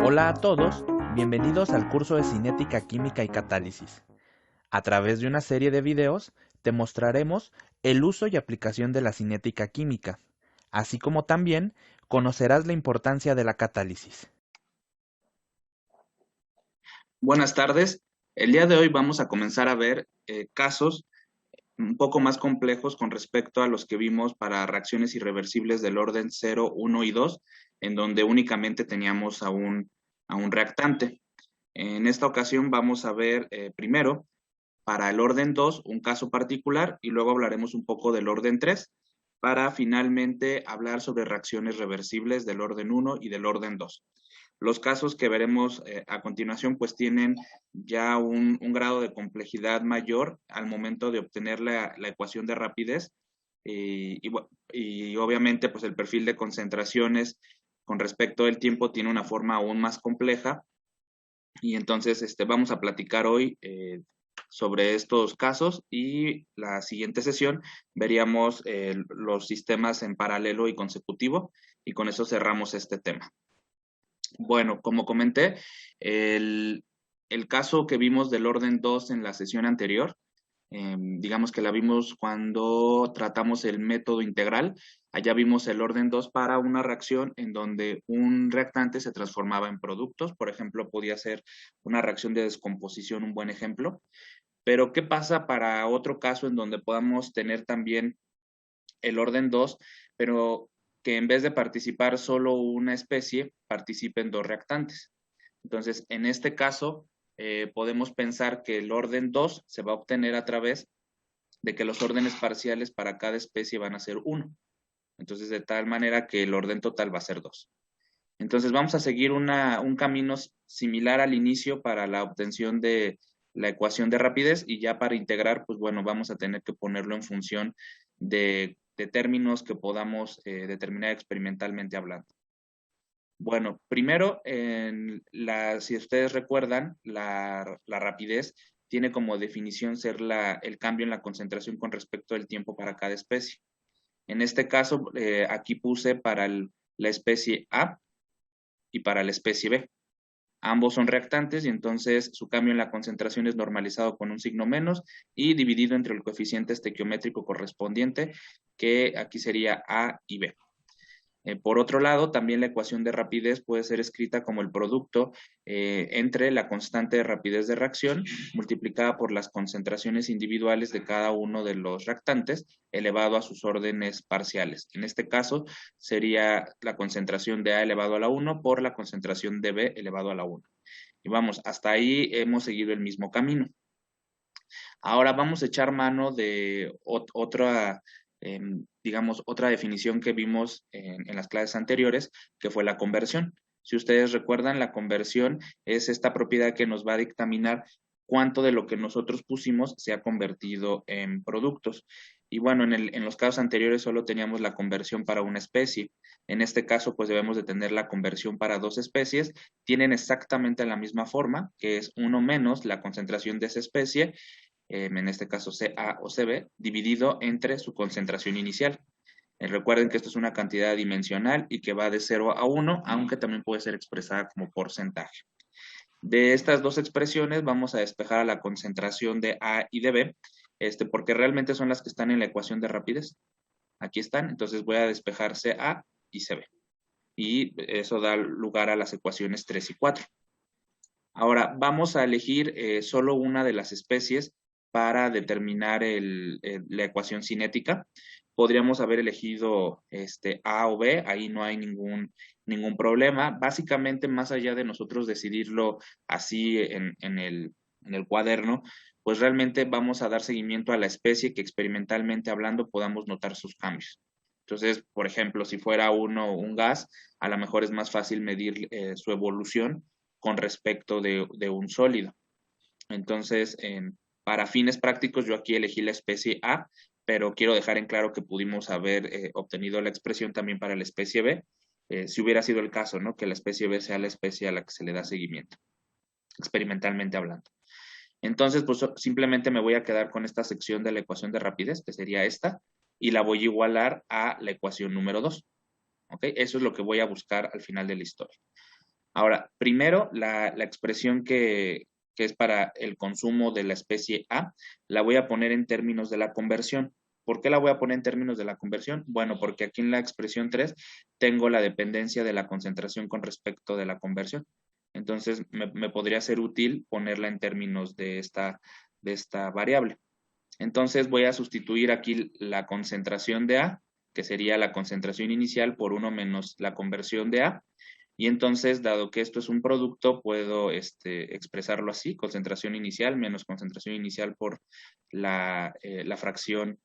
Hola a todos, bienvenidos al curso de Cinética Química y Catálisis. A través de una serie de videos te mostraremos el uso y aplicación de la cinética química, así como también conocerás la importancia de la catálisis. Buenas tardes. El día de hoy vamos a comenzar a ver casos un poco más complejos con respecto a los que vimos para reacciones irreversibles del orden 0, 1 y 2, en donde únicamente teníamos a un reactante. En esta ocasión vamos a ver primero para el orden 2 un caso particular y luego hablaremos un poco del orden 3 para finalmente hablar sobre reacciones reversibles del orden 1 y del orden 2. Los casos que veremos a continuación pues tienen ya un grado de complejidad mayor al momento de obtener la ecuación de rapidez y obviamente pues el perfil de concentraciones con respecto al tiempo tiene una forma aún más compleja y entonces vamos a platicar hoy sobre estos casos y la siguiente sesión veríamos los sistemas en paralelo y consecutivo y con eso cerramos este tema. Bueno, como comenté, el, el caso que vimos del orden 2 en la sesión anterior, digamos que la vimos cuando tratamos el método integral, allá vimos el orden 2 para una reacción en donde un reactante se transformaba en productos, por ejemplo, podía ser una reacción de descomposición, un buen ejemplo, pero ¿qué pasa para otro caso en donde podamos tener también el orden 2, pero que en vez de participar solo una especie, participen dos reactantes? Entonces, en este caso, podemos pensar que el orden 2 se va a obtener a través de que los órdenes parciales para cada especie van a ser 1. Entonces, de tal manera que el orden total va a ser 2. Entonces, vamos a seguir un camino similar al inicio para la obtención de la ecuación de rapidez y ya para integrar, pues bueno, vamos a tener que ponerlo en función de términos que podamos determinar experimentalmente hablando. Bueno, primero, si ustedes recuerdan, la rapidez tiene como definición ser el cambio en la concentración con respecto al tiempo para cada especie. En este caso, aquí puse para la especie A y para la especie B. Ambos son reactantes y entonces su cambio en la concentración es normalizado con un signo menos y dividido entre el coeficiente estequiométrico correspondiente, que aquí sería A y B. Por otro lado, también la ecuación de rapidez puede ser escrita como el producto entre la constante de rapidez de reacción multiplicada por las concentraciones individuales de cada uno de los reactantes elevado a sus órdenes parciales. En este caso, sería la concentración de A elevado a la 1 por la concentración de B elevado a la 1. Y vamos, hasta ahí hemos seguido el mismo camino. Ahora vamos a echar mano de otra, digamos, otra definición que vimos en las clases anteriores, que fue la conversión. Si ustedes recuerdan, la conversión es esta propiedad que nos va a dictaminar cuánto de lo que nosotros pusimos se ha convertido en productos. Y bueno, en los casos anteriores solo teníamos la conversión para una especie. En este caso, pues debemos de tener la conversión para dos especies. Tienen exactamente la misma forma, que es 1 menos la concentración de esa especie, en este caso Ca o Cb, dividido entre su concentración inicial. Recuerden que esto es una cantidad dimensional y que va de 0 a 1, aunque también puede ser expresada como porcentaje. De estas dos expresiones vamos a despejar a la concentración de A y de B, porque realmente son las que están en la ecuación de rapidez. Aquí están, entonces voy a despejar Ca y Cb. Y eso da lugar a las ecuaciones 3 y 4. Ahora, vamos a elegir solo una de las especies para determinar la ecuación cinética. Podríamos haber elegido A o B, ahí no hay ningún problema. Básicamente, más allá de nosotros decidirlo así en el cuaderno, pues realmente vamos a dar seguimiento a la especie que experimentalmente hablando podamos notar sus cambios. Entonces, por ejemplo, si fuera un gas, a lo mejor es más fácil medir su evolución con respecto de un sólido. Entonces, para fines prácticos, yo aquí elegí la especie A, pero quiero dejar en claro que pudimos haber obtenido la expresión también para la especie B, si hubiera sido el caso, ¿no? Que la especie B sea la especie a la que se le da seguimiento, experimentalmente hablando. Entonces, pues simplemente me voy a quedar con esta sección de la ecuación de rapidez, que sería esta, y la voy a igualar a la ecuación número 2. ¿Ok? Eso es lo que voy a buscar al final de la historia. Ahora, primero, la expresión que es para el consumo de la especie A, la voy a poner en términos de la conversión. ¿Por qué la voy a poner en términos de la conversión? Bueno, porque aquí en la expresión 3 tengo la dependencia de la concentración con respecto de la conversión. Entonces, me podría ser útil ponerla en términos de esta variable. Entonces, voy a sustituir aquí la concentración de A, que sería la concentración inicial, por 1 menos la conversión de A. Y entonces, dado que esto es un producto, puedo expresarlo así: concentración inicial menos concentración inicial por la fracción,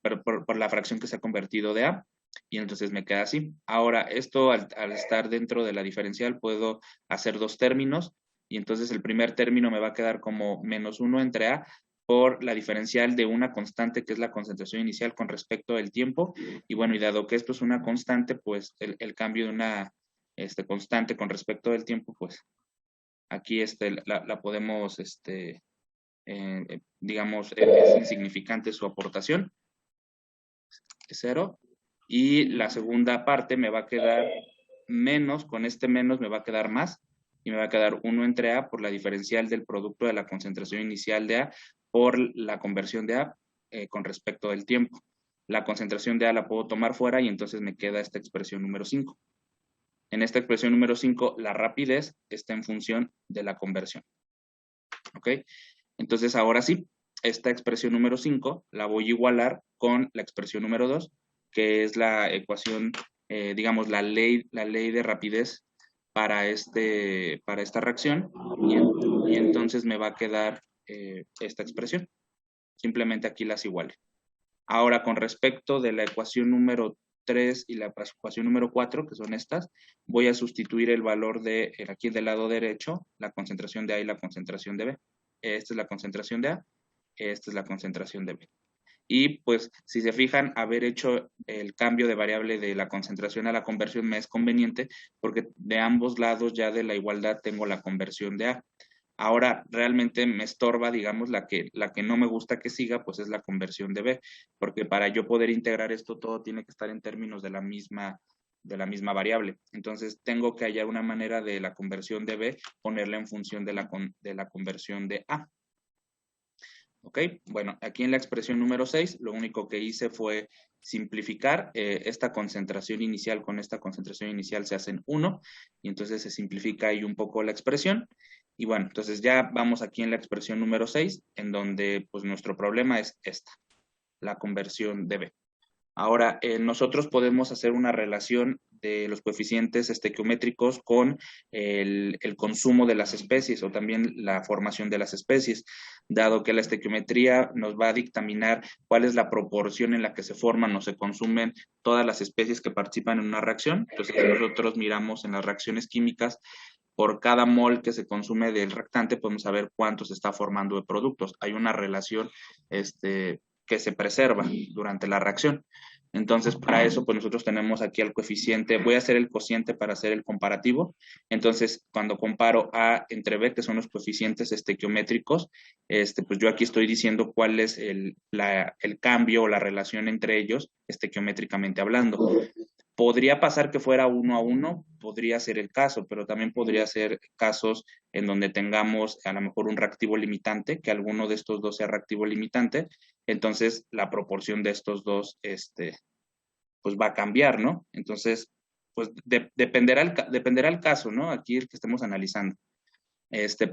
por la fracción que se ha convertido de A. Y entonces me queda así. Ahora, esto al estar dentro de la diferencial, puedo hacer dos términos. Y entonces el primer término me va a quedar como menos 1 entre A por la diferencial de una constante que es la concentración inicial con respecto al tiempo. Y bueno, y dado que esto es una constante, pues el cambio de una constante con respecto del tiempo, pues aquí la podemos, digamos, es insignificante su aportación, es cero. Y la segunda parte me va a quedar menos, con este menos me va a quedar más, y me va a quedar 1 entre A por la diferencial del producto de la concentración inicial de A por la conversión de A con respecto del tiempo. La concentración de A la puedo tomar fuera y entonces me queda esta expresión número 5. En esta expresión número 5, la rapidez está en función de la conversión. ¿Ok? Entonces, ahora sí, esta expresión número 5 la voy a igualar con la expresión número 2, que es la ecuación, digamos, la ley de rapidez para esta reacción, y entonces me va a quedar esta expresión. Simplemente aquí las iguale. Ahora, con respecto de la ecuación número 3 y la ecuación número 4, que son estas, voy a sustituir el valor de aquí del lado derecho, la concentración de A y la concentración de B. Esta es la concentración de A, esta es la concentración de B. Y pues, si se fijan, haber hecho el cambio de variable de la concentración a la conversión me es conveniente, porque de ambos lados ya de la igualdad tengo la conversión de A. Ahora realmente me estorba, digamos, la que no me gusta que siga, pues es la conversión de B, porque para yo poder integrar esto todo tiene que estar en términos de la misma variable. Entonces tengo que hallar una manera de la conversión de B, ponerla en función de la conversión de A. ¿Ok? Bueno, aquí en la expresión número 6, lo único que hice fue simplificar esta concentración inicial con esta concentración inicial se hacen 1, y entonces se simplifica ahí un poco la expresión. Y bueno, entonces ya vamos aquí en la expresión número 6, en donde pues nuestro problema es esta, la conversión de B. Ahora, nosotros podemos hacer una relación de los coeficientes estequiométricos con el consumo de las especies o también la formación de las especies, dado que la estequiometría nos va a dictaminar cuál es la proporción en la que se forman o se consumen todas las especies que participan en una reacción. Entonces, nosotros miramos en las reacciones químicas, por cada mol que se consume del reactante, podemos saber cuánto se está formando de productos. Hay una relación que se preserva durante la reacción. Entonces, para eso, pues nosotros tenemos aquí el coeficiente. Voy a hacer el cociente para hacer el comparativo. Entonces, cuando comparo A entre B, que son los coeficientes estequiométricos, pues yo aquí estoy diciendo cuál es el cambio o la relación entre ellos, estequiométricamente hablando. Podría pasar que fuera 1 a 1, podría ser el caso, pero también podría ser casos en donde tengamos a lo mejor un reactivo limitante, que alguno de estos dos sea reactivo limitante, entonces la proporción de estos dos, pues va a cambiar, ¿no? Entonces, pues dependerá el caso, ¿no? Aquí el que estemos analizando.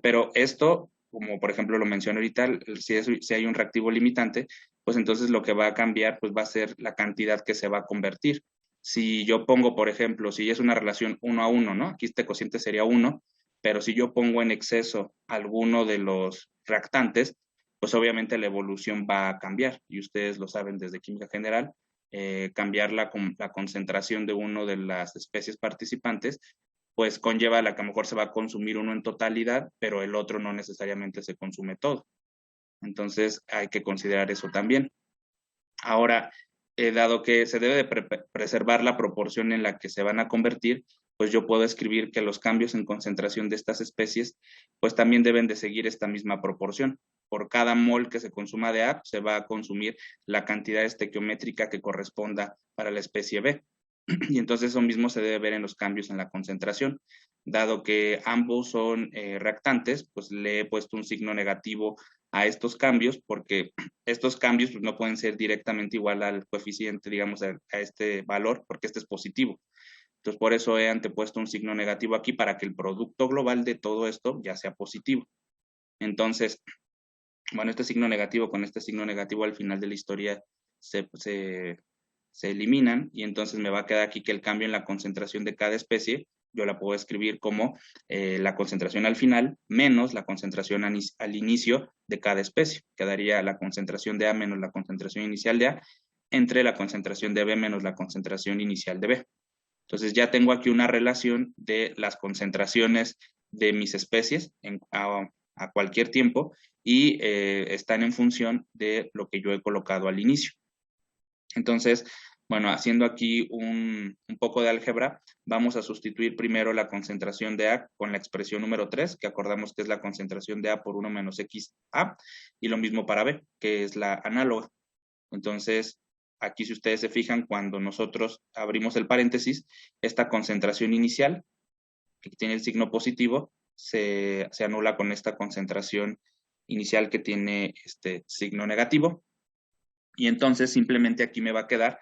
Pero esto, como por ejemplo lo mencioné ahorita, si hay un reactivo limitante, pues entonces lo que va a cambiar, pues va a ser la cantidad que se va a convertir. Si yo pongo, por ejemplo, si es una relación 1 a 1, ¿no? Aquí este cociente sería 1, pero si yo pongo en exceso alguno de los reactantes, pues obviamente la evolución va a cambiar, y ustedes lo saben desde química general. Cambiar la concentración de una de las especies participantes, pues conlleva la que a lo mejor se va a consumir uno en totalidad, pero el otro no necesariamente se consume todo. Entonces hay que considerar eso también. Ahora, dado que se debe de preservar la proporción en la que se van a convertir, pues yo puedo escribir que los cambios en concentración de estas especies, pues también deben de seguir esta misma proporción. Por cada mol que se consuma de A, se va a consumir la cantidad estequiométrica que corresponda para la especie B. y entonces eso mismo se debe ver en los cambios en la concentración. Dado que ambos son reactantes, pues le he puesto un signo negativo a estos cambios, porque estos cambios pues, no pueden ser directamente igual al coeficiente, digamos, a este valor, porque este es positivo. Entonces, por eso he antepuesto un signo negativo aquí para que el producto global de todo esto ya sea positivo. Entonces, bueno, este signo negativo con este signo negativo al final de la historia se eliminan y entonces me va a quedar aquí que el cambio en la concentración de cada especie, yo la puedo escribir como la concentración al final menos la concentración al inicio de cada especie. Quedaría la concentración de A menos la concentración inicial de A entre la concentración de B menos la concentración inicial de B. Entonces ya tengo aquí una relación de las concentraciones de mis especies a cualquier tiempo y están en función de lo que yo he colocado al inicio. Entonces, bueno, haciendo aquí un poco de álgebra, vamos a sustituir primero la concentración de A con la expresión número 3, que acordamos que es la concentración de A por 1 menos XA, y lo mismo para B, que es la análoga. Entonces, aquí si ustedes se fijan, cuando nosotros abrimos el paréntesis, esta concentración inicial, que tiene el signo positivo, se anula con esta concentración inicial que tiene este signo negativo. Y entonces simplemente aquí me va a quedar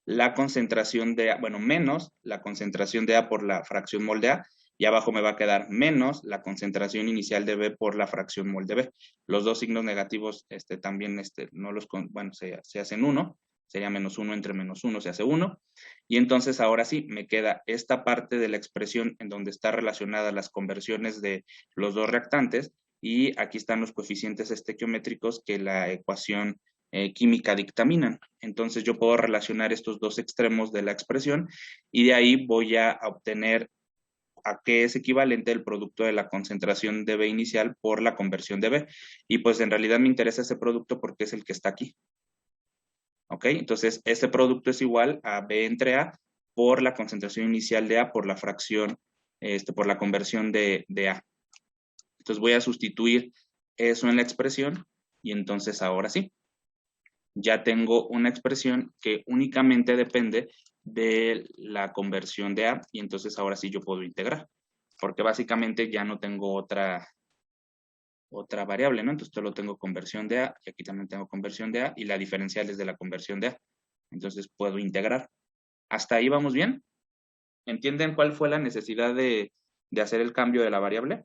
la concentración de A, bueno, menos la concentración de A por la fracción mol de A, y abajo me va a quedar menos la concentración inicial de B por la fracción mol de B. Los dos signos negativos también no los, bueno, se hacen 1, sería menos 1 entre menos 1 se hace 1, y entonces ahora sí me queda esta parte de la expresión en donde está relacionada las conversiones de los dos reactantes, y aquí están los coeficientes estequiométricos que la ecuación química dictaminan. Entonces yo puedo relacionar estos dos extremos de la expresión y de ahí voy a obtener a qué es equivalente el producto de la concentración de B inicial por la conversión de B. Y pues en realidad me interesa ese producto porque es el que está aquí. ¿Ok? Entonces este producto es igual a B entre A por la concentración inicial de A por la fracción, por la conversión de A. Entonces voy a sustituir eso en la expresión y entonces ahora sí, ya tengo una expresión que únicamente depende de la conversión de A y entonces ahora sí yo puedo integrar, porque básicamente ya no tengo otra variable, ¿no? Entonces solo tengo conversión de A y aquí también tengo conversión de A y la diferencial es de la conversión de A. Entonces puedo integrar. ¿Hasta ahí vamos bien? ¿Entienden cuál fue la necesidad de hacer el cambio de la variable?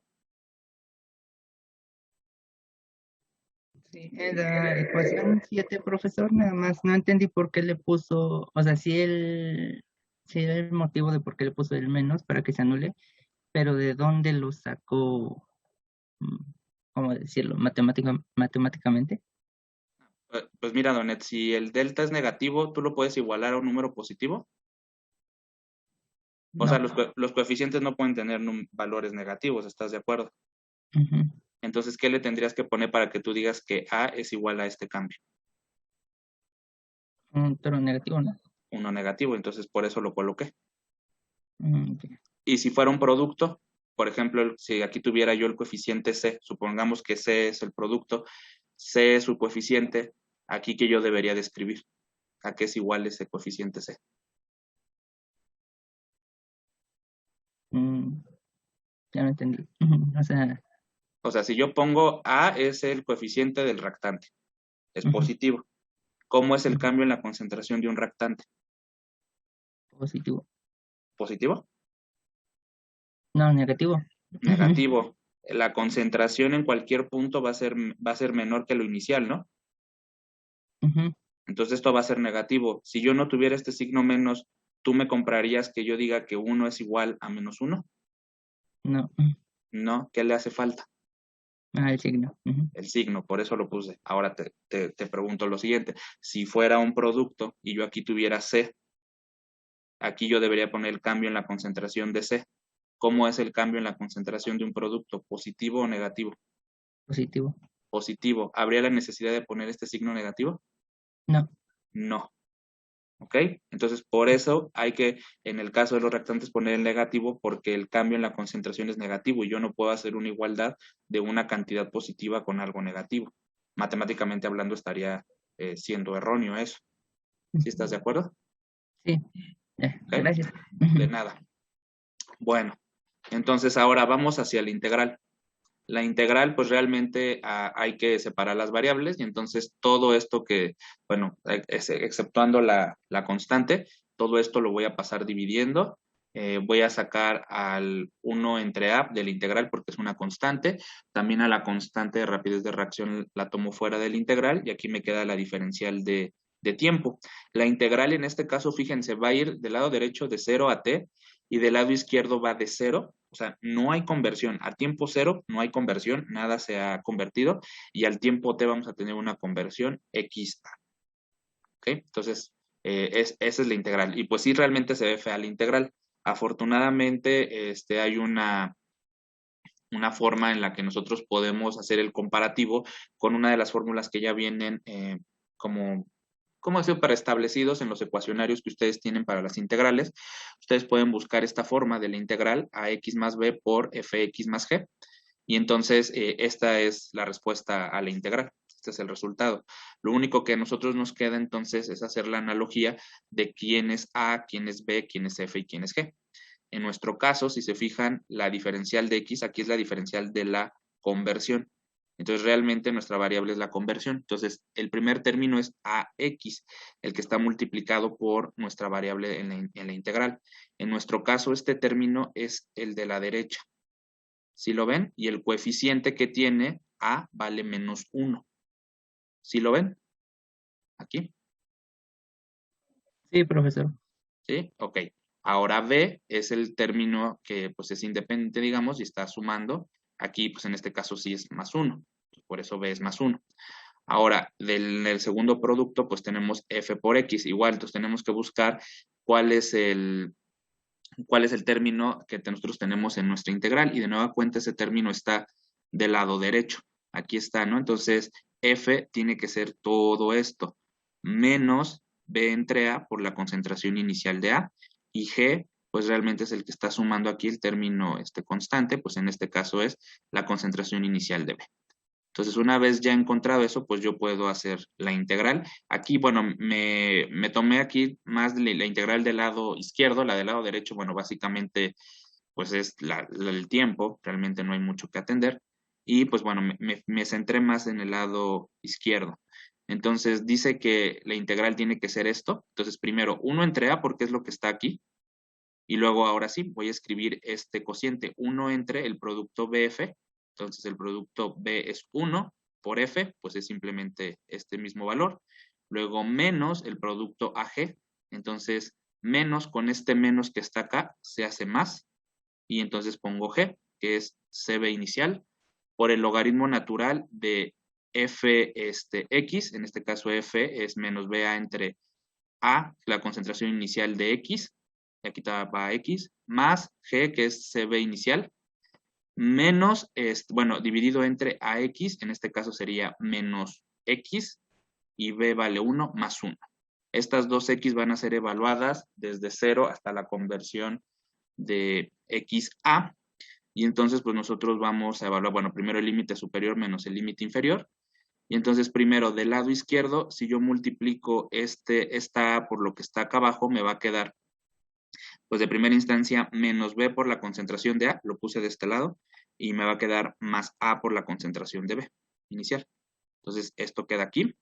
Sí, en la ecuación 7, profesor, nada más no entendí por qué le puso, o sea, sí el motivo de por qué le puso el menos para que se anule, pero de dónde lo sacó, mm, ¿cómo decirlo? Matemáticamente. Pues mira, Donet, si el delta es negativo, ¿tú lo puedes igualar a un número positivo? O sea, No. los coeficientes no pueden tener valores negativos, ¿estás de acuerdo? Ujú. Entonces, ¿qué le tendrías que poner para que tú digas que A es igual a este cambio? Pero negativo, ¿no? Uno negativo, entonces por eso lo coloqué. Ya. Y si fuera un producto, por ejemplo, si aquí tuviera yo el coeficiente C, supongamos que C es el producto, C es su coeficiente, aquí que yo debería describir, ¿a qué es igual ese coeficiente C? Mm, ya no entendí. Ujú. O sea, O sea, si yo pongo A es el coeficiente del reactante, es ujú, positivo. ¿Cómo es el ujú, cambio en la concentración de un reactante? positivo. ¿Positivo? No, negativo. Ujú, Negativo. La concentración en cualquier punto va a ser menor que lo inicial, ¿no? ujú. Entonces esto va a ser negativo. Si yo no tuviera este signo menos, ¿tú me comprarías que yo diga que 1 es igual a menos 1? No. No, ¿qué le hace falta? El signo. Ujú. El signo, por eso lo puse. Ahora te pregunto lo siguiente. Si fuera un producto y yo aquí tuviera C, aquí yo debería poner el cambio en la concentración de C. ¿Cómo es el cambio en la concentración de un producto? ¿Positivo o negativo? Positivo. Positivo. ¿Habría la necesidad de poner este signo negativo? No. No. ¿Ok? Entonces, por eso hay que, en el caso de los reactantes, poner el negativo porque el cambio en la concentración es negativo y yo no puedo hacer una igualdad de una cantidad positiva con algo negativo. Matemáticamente hablando estaría siendo erróneo eso. ¿Sí estás de acuerdo? Sí. ¿Ok? Gracias. De nada. Bueno, entonces ahora vamos hacia la integral. La integral, pues realmente hay que separar las variables y entonces todo esto que, bueno, exceptuando la constante, todo esto lo voy a pasar dividiendo. Voy a sacar al 1 entre a de la integral porque es una constante. También a la constante de rapidez de reacción la tomo fuera de la integral y aquí me queda la diferencial de tiempo. La integral en este caso, fíjense, va a ir del lado derecho de 0 a t y del lado izquierdo va de 0. O sea, no hay conversión. A tiempo 0 no hay conversión, nada se ha convertido. Y al tiempo t vamos a tener una conversión x a. ¿Ok? Entonces, esa es la integral. Y pues sí, realmente se ve fea la integral. Afortunadamente, hay una forma en la que nosotros podemos hacer el comparativo con una de las fórmulas que ya vienen como ¿cómo decir? Preestablecidos en los ecuacionarios que ustedes tienen para las integrales. Ustedes pueden buscar esta forma de la integral a x más b por fx más g. Y entonces esta es la respuesta a la integral. Este es el resultado. Lo único que a nosotros nos queda entonces es hacer la analogía de quién es a, quién es b, quién es f y quién es g. En nuestro caso, si se fijan, la diferencial de x aquí es la diferencial de la conversión. Entonces, realmente nuestra variable es la conversión. Entonces, el primer término es ax, el que está multiplicado por nuestra variable en la integral. En nuestro caso, este término es el de la derecha. ¿Sí lo ven? Y el coeficiente que tiene a vale menos 1. ¿Sí lo ven? Aquí. Sí, profesor. ¿Sí? Ok. Ahora B es el término que pues es independiente, digamos, y está sumando. Aquí, pues en este caso sí es más 1. Por eso B es más 1. Ahora, del segundo producto, pues tenemos F por X. Igual, entonces tenemos que buscar cuál es el término que nosotros tenemos en nuestra integral. Y de nueva cuenta, ese término está del lado derecho. Aquí está, ¿no? Entonces, F tiene que ser todo esto, menos B entre A por la concentración inicial de A. Y G, pues realmente es el que está sumando aquí el término constante, pues en este caso es la concentración inicial de B. Entonces, una vez ya encontrado eso, pues yo puedo hacer la integral. Aquí, bueno, me tomé aquí más la integral del lado izquierdo, la del lado derecho, bueno, básicamente, pues es el tiempo, realmente no hay mucho que atender. Y pues bueno, me centré más en el lado izquierdo. Entonces, dice que la integral tiene que ser esto. Entonces, primero, 1 entre A, porque es lo que está aquí. Y luego, ahora sí, voy a escribir este cociente, 1 entre el producto BF. Entonces, el producto B es 1 por F, pues es simplemente este mismo valor. Luego, menos el producto AG. Entonces, menos con este menos que está acá, se hace más. Y entonces pongo G, que es CB inicial, por el logaritmo natural de F X. En este caso, F es menos BA entre A, la concentración inicial de X, y aquí va X, más G, que es CB inicial, menos, bueno, dividido entre AX, en este caso sería menos X, y B vale 1 más 1. Estas dos X van a ser evaluadas desde 0 hasta la conversión de XA, y entonces pues nosotros vamos a evaluar, bueno, primero el límite superior menos el límite inferior, y entonces primero del lado izquierdo, si yo multiplico esta A por lo que está acá abajo, me va a quedar, pues de primera instancia, menos B por la concentración de A, lo puse de este lado, y me va a quedar más A por la concentración de B inicial. Entonces esto queda aquí,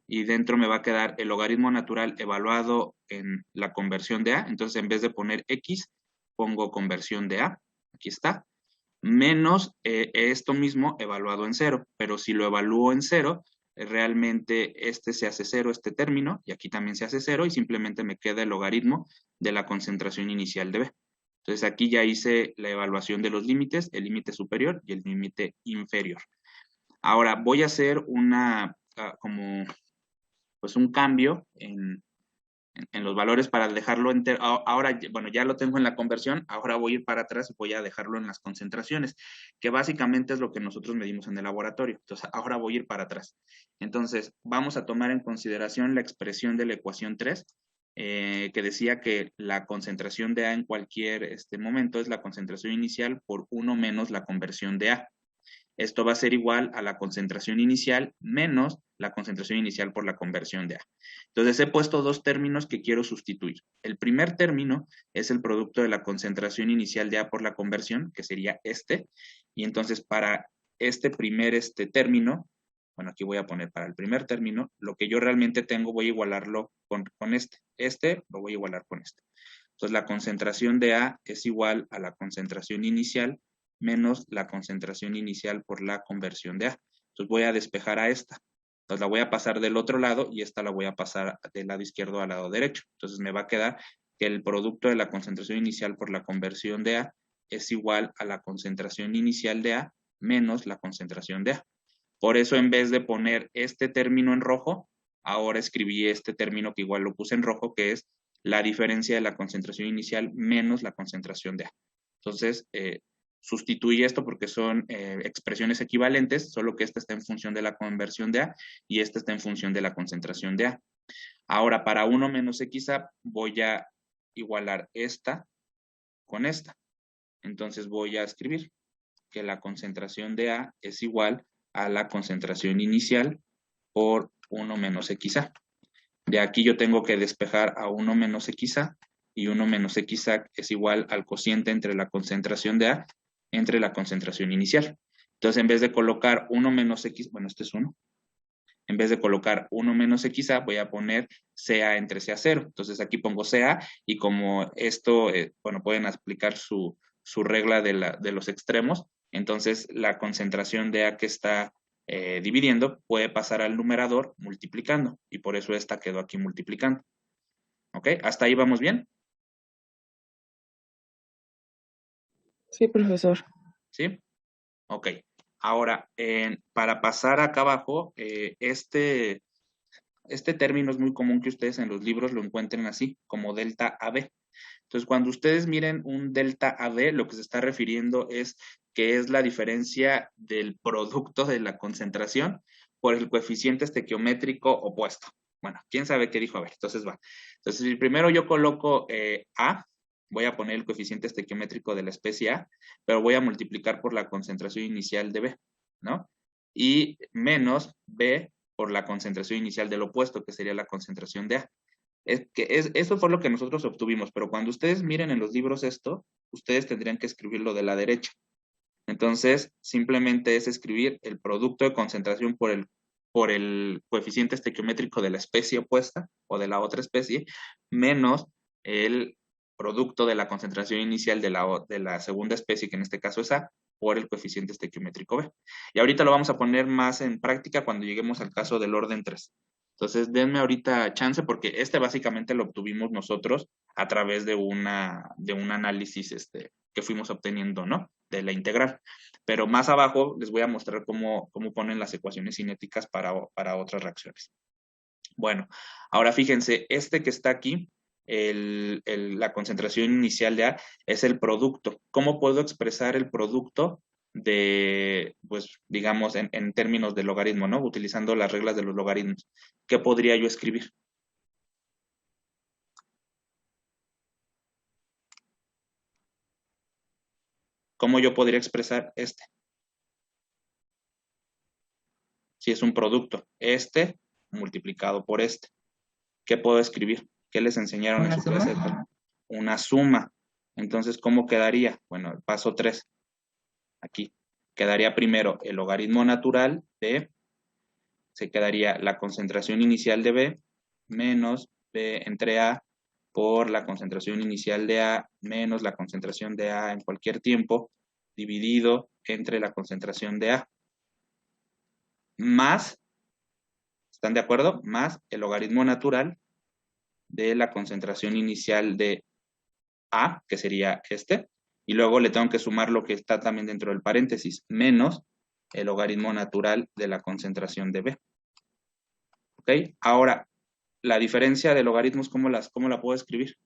y dentro me va a quedar el logaritmo natural evaluado en la conversión de A. Entonces en vez de poner X, pongo conversión de A, aquí está, menos esto mismo evaluado en 0, pero si lo evalúo en 0, realmente se hace 0, este término, y aquí también se hace 0, y simplemente me queda el logaritmo de la concentración inicial de B. Entonces aquí ya hice la evaluación de los límites, el límite superior y el límite inferior. Ahora voy a hacer como pues un cambio en los valores para dejarlo entero. Ahora, bueno, ya lo tengo en la conversión, ahora voy a ir para atrás y voy a dejarlo en las concentraciones, que básicamente es lo que nosotros medimos en el laboratorio. Entonces, ahora voy a ir para atrás. Entonces, vamos a tomar en consideración la expresión de la ecuación 3, que decía que la concentración de A en cualquier momento es la concentración inicial por 1 menos la conversión de A. Esto va a ser igual a la concentración inicial menos la concentración inicial por la conversión de A. Entonces he puesto dos términos que quiero sustituir. El primer término es el producto de la concentración inicial de A por la conversión, que sería este, y entonces para este primer término, bueno, aquí voy a poner para el primer término, lo que yo realmente tengo voy a igualarlo con este. Este lo voy a igualar con este. Entonces la concentración de A es igual a la concentración inicial menos la concentración inicial por la conversión de A. Entonces voy a despejar a esta. Entonces la voy a pasar del otro lado y esta la voy a pasar del lado izquierdo al lado derecho. Entonces me va a quedar que el producto de la concentración inicial por la conversión de A es igual a la concentración inicial de A menos la concentración de A. Por eso en vez de poner este término en rojo, ahora escribí este término que igual lo puse en rojo, que es la diferencia de la concentración inicial menos la concentración de A. Entonces, sustituye esto porque son expresiones equivalentes, solo que esta está en función de la conversión de A y esta está en función de la concentración de A. Ahora, para 1 menos XA, voy a igualar esta con esta. Entonces voy a escribir que la concentración de A es igual a la concentración inicial por 1 menos XA. De aquí yo tengo que despejar a 1 menos XA y 1 menos XA es igual al cociente entre la concentración de A entre la concentración inicial. Entonces, en vez de colocar 1 menos X, bueno, este es 1. En vez de colocar 1 menos XA, voy a poner CA entre CA0. Entonces, aquí pongo CA y como esto, bueno, pueden aplicar su regla de los extremos, entonces la concentración de A que está dividiendo puede pasar al numerador multiplicando y por eso esta quedó aquí multiplicando. ¿Ok? ¿Hasta ahí vamos bien? Sí, profesor. ¿Sí? Ok. Ahora, para pasar acá abajo, este término es muy común que ustedes en los libros lo encuentren así, como delta AB. Entonces, cuando ustedes miren un delta AB, lo que se está refiriendo es que es la diferencia del producto de la concentración por el coeficiente estequiométrico opuesto. Bueno, ¿quién sabe qué dijo? A ver, entonces va. Entonces, si primero yo coloco A, voy a poner el coeficiente estequiométrico de la especie A, pero voy a multiplicar por la concentración inicial de B, ¿no? Y menos B por la concentración inicial del opuesto, que sería la concentración de A. Eso fue lo que nosotros obtuvimos, pero cuando ustedes miren en los libros esto, ustedes tendrían que escribirlo de la derecha. Entonces, simplemente es escribir el producto de concentración por el coeficiente estequiométrico de la especie opuesta o de la otra especie, menos el producto de la concentración inicial de la segunda especie, que en este caso es A, por el coeficiente estequiométrico B. Y ahorita lo vamos a poner más en práctica cuando lleguemos al caso del orden 3. Entonces, denme ahorita chance porque básicamente lo obtuvimos nosotros a través de un análisis que fuimos obteniendo, ¿no? De la integral. Pero más abajo les voy a mostrar cómo ponen las ecuaciones cinéticas para otras reacciones. Bueno, ahora fíjense, que está aquí, la concentración inicial de A es el producto. ¿Cómo puedo expresar el producto de, pues, digamos, en términos de logaritmo, ¿no? Utilizando las reglas de los logaritmos. ¿Qué podría yo escribir? ¿Cómo yo podría expresar este? Si es un producto, multiplicado por este. ¿Qué puedo escribir? ¿Qué les enseñaron en su clase? Una suma. Entonces, ¿cómo quedaría? Bueno, el paso 3. Aquí. Quedaría primero el logaritmo natural de, se quedaría la concentración inicial de B menos B entre A por la concentración inicial de A menos la concentración de A en cualquier tiempo dividido entre la concentración de A. Más, ¿están de acuerdo? Más el logaritmo natural de la concentración inicial de A, que sería y luego le tengo que sumar lo que está también dentro del paréntesis, menos el logaritmo natural de la concentración de B. ¿Ok? Ahora, la diferencia de logaritmos, ¿cómo la puedo escribir?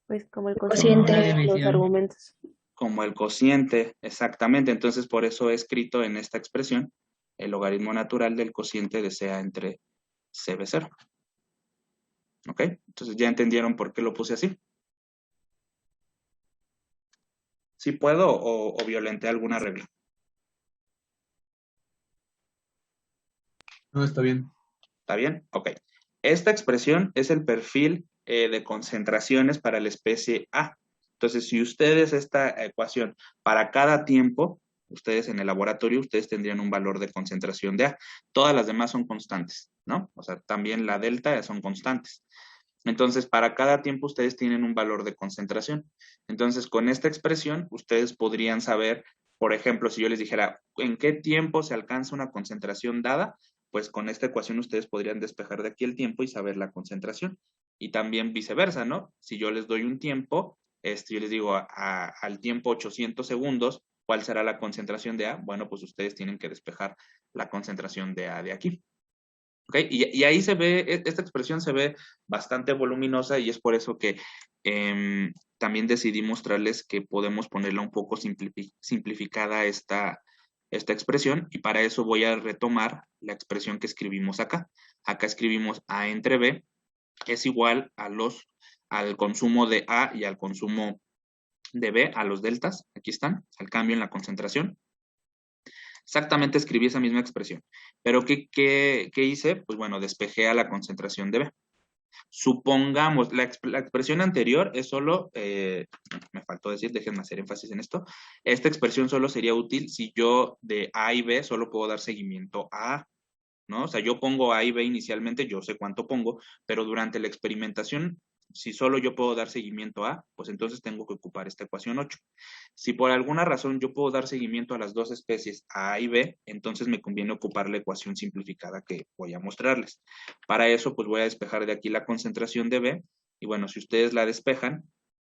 Pues como el cociente de los argumentos. Como el cociente, exactamente. Entonces, por eso he escrito en esta expresión el logaritmo natural del cociente de CA entre CB0. ¿Ok? Entonces, ¿ya entendieron por qué lo puse así? ¿Sí puedo o violenté alguna regla? No, está bien. ¿Está bien? Ok. Esta expresión es el perfil de concentraciones para la especie A. Entonces, si ustedes esta ecuación para cada tiempo, ustedes en el laboratorio, ustedes tendrían un valor de concentración de A. Todas las demás son constantes, ¿no? O sea, también la delta son constantes. Entonces, para cada tiempo ustedes tienen un valor de concentración. Entonces, con esta expresión, ustedes podrían saber, por ejemplo, si yo les dijera, ¿en qué tiempo se alcanza una concentración dada? Pues con esta ecuación ustedes podrían despejar de aquí el tiempo y saber la concentración. Y también viceversa, ¿no? Si yo les doy un tiempo, yo les digo al tiempo 800 segundos, ¿cuál será la concentración de A? Bueno, pues ustedes tienen que despejar la concentración de A de aquí. ¿Okay? Y ahí se ve, esta expresión se ve bastante voluminosa y es por eso que también decidí mostrarles que podemos ponerla un poco simplificada esta expresión y para eso voy a retomar la expresión que escribimos acá. Acá escribimos A entre B es igual al consumo de A y al consumo de B, a los deltas, aquí están, al cambio en la concentración. Exactamente escribí esa misma expresión. Pero ¿qué hice? Pues bueno, despejé a la concentración de B. Supongamos, la expresión anterior es solo, me faltó decir, déjenme hacer énfasis en esto, esta expresión solo sería útil si yo de A y B solo puedo dar seguimiento a A, ¿no? O sea, yo pongo A y B inicialmente, yo sé cuánto pongo, pero durante la experimentación, si solo yo puedo dar seguimiento a, pues entonces tengo que ocupar esta ecuación 8. Si por alguna razón yo puedo dar seguimiento a las dos especies A y B, entonces me conviene ocupar la ecuación simplificada que voy a mostrarles. Para eso, pues voy a despejar de aquí la concentración de B, y bueno, si ustedes la despejan,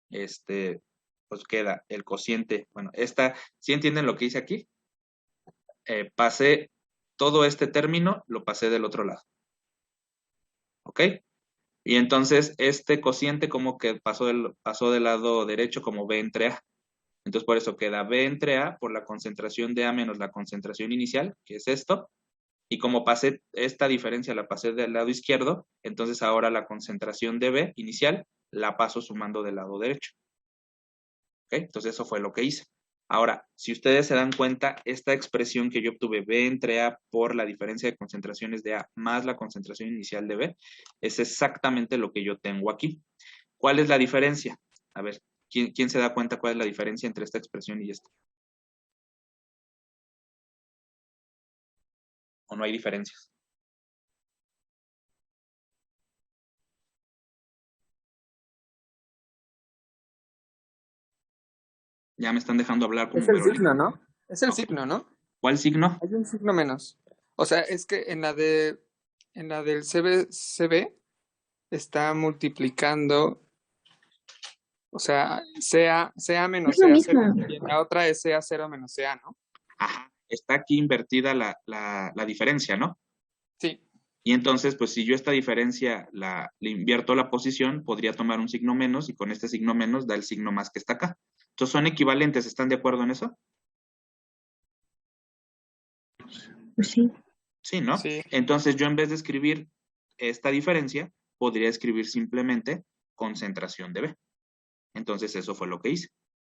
pues queda el cociente, bueno, ¿sí entienden lo que hice aquí? Pasé todo este término, lo pasé del otro lado. ¿Ok? Y entonces este cociente como que pasó del lado derecho como B entre A. Entonces por eso queda B entre A por la concentración de A menos la concentración inicial, que es esto. Y como pasé esta diferencia, la pasé del lado izquierdo, entonces ahora la concentración de B inicial la paso sumando del lado derecho. ¿Ok? Entonces eso fue lo que hice. Ahora, si ustedes se dan cuenta, esta expresión que yo obtuve B entre A por la diferencia de concentraciones de A más la concentración inicial de B, es exactamente lo que yo tengo aquí. ¿Cuál es la diferencia? A ver, ¿quién se da cuenta cuál es la diferencia entre esta expresión y esta? ¿O no hay diferencias? Ya me están dejando hablar como Es el Verónica. signo, ¿no? Es el Ok. signo, ¿no? ¿Cuál signo? Hay un signo menos. O sea, es que en la del CB está multiplicando, o sea, CA menos Es lo CA0, mismo. y en la otra es CA0 menos CA, ¿no? Ajá, está aquí invertida la diferencia, ¿no? Sí. Y entonces, pues si yo esta diferencia le invierto la posición, podría tomar un signo menos y con este signo menos da el signo más que está acá. Entonces son equivalentes, ¿están de acuerdo en eso? Pues sí. Sí, ¿no? Sí. Entonces yo en vez de escribir esta diferencia, podría escribir simplemente concentración de B. Entonces eso fue lo que hice.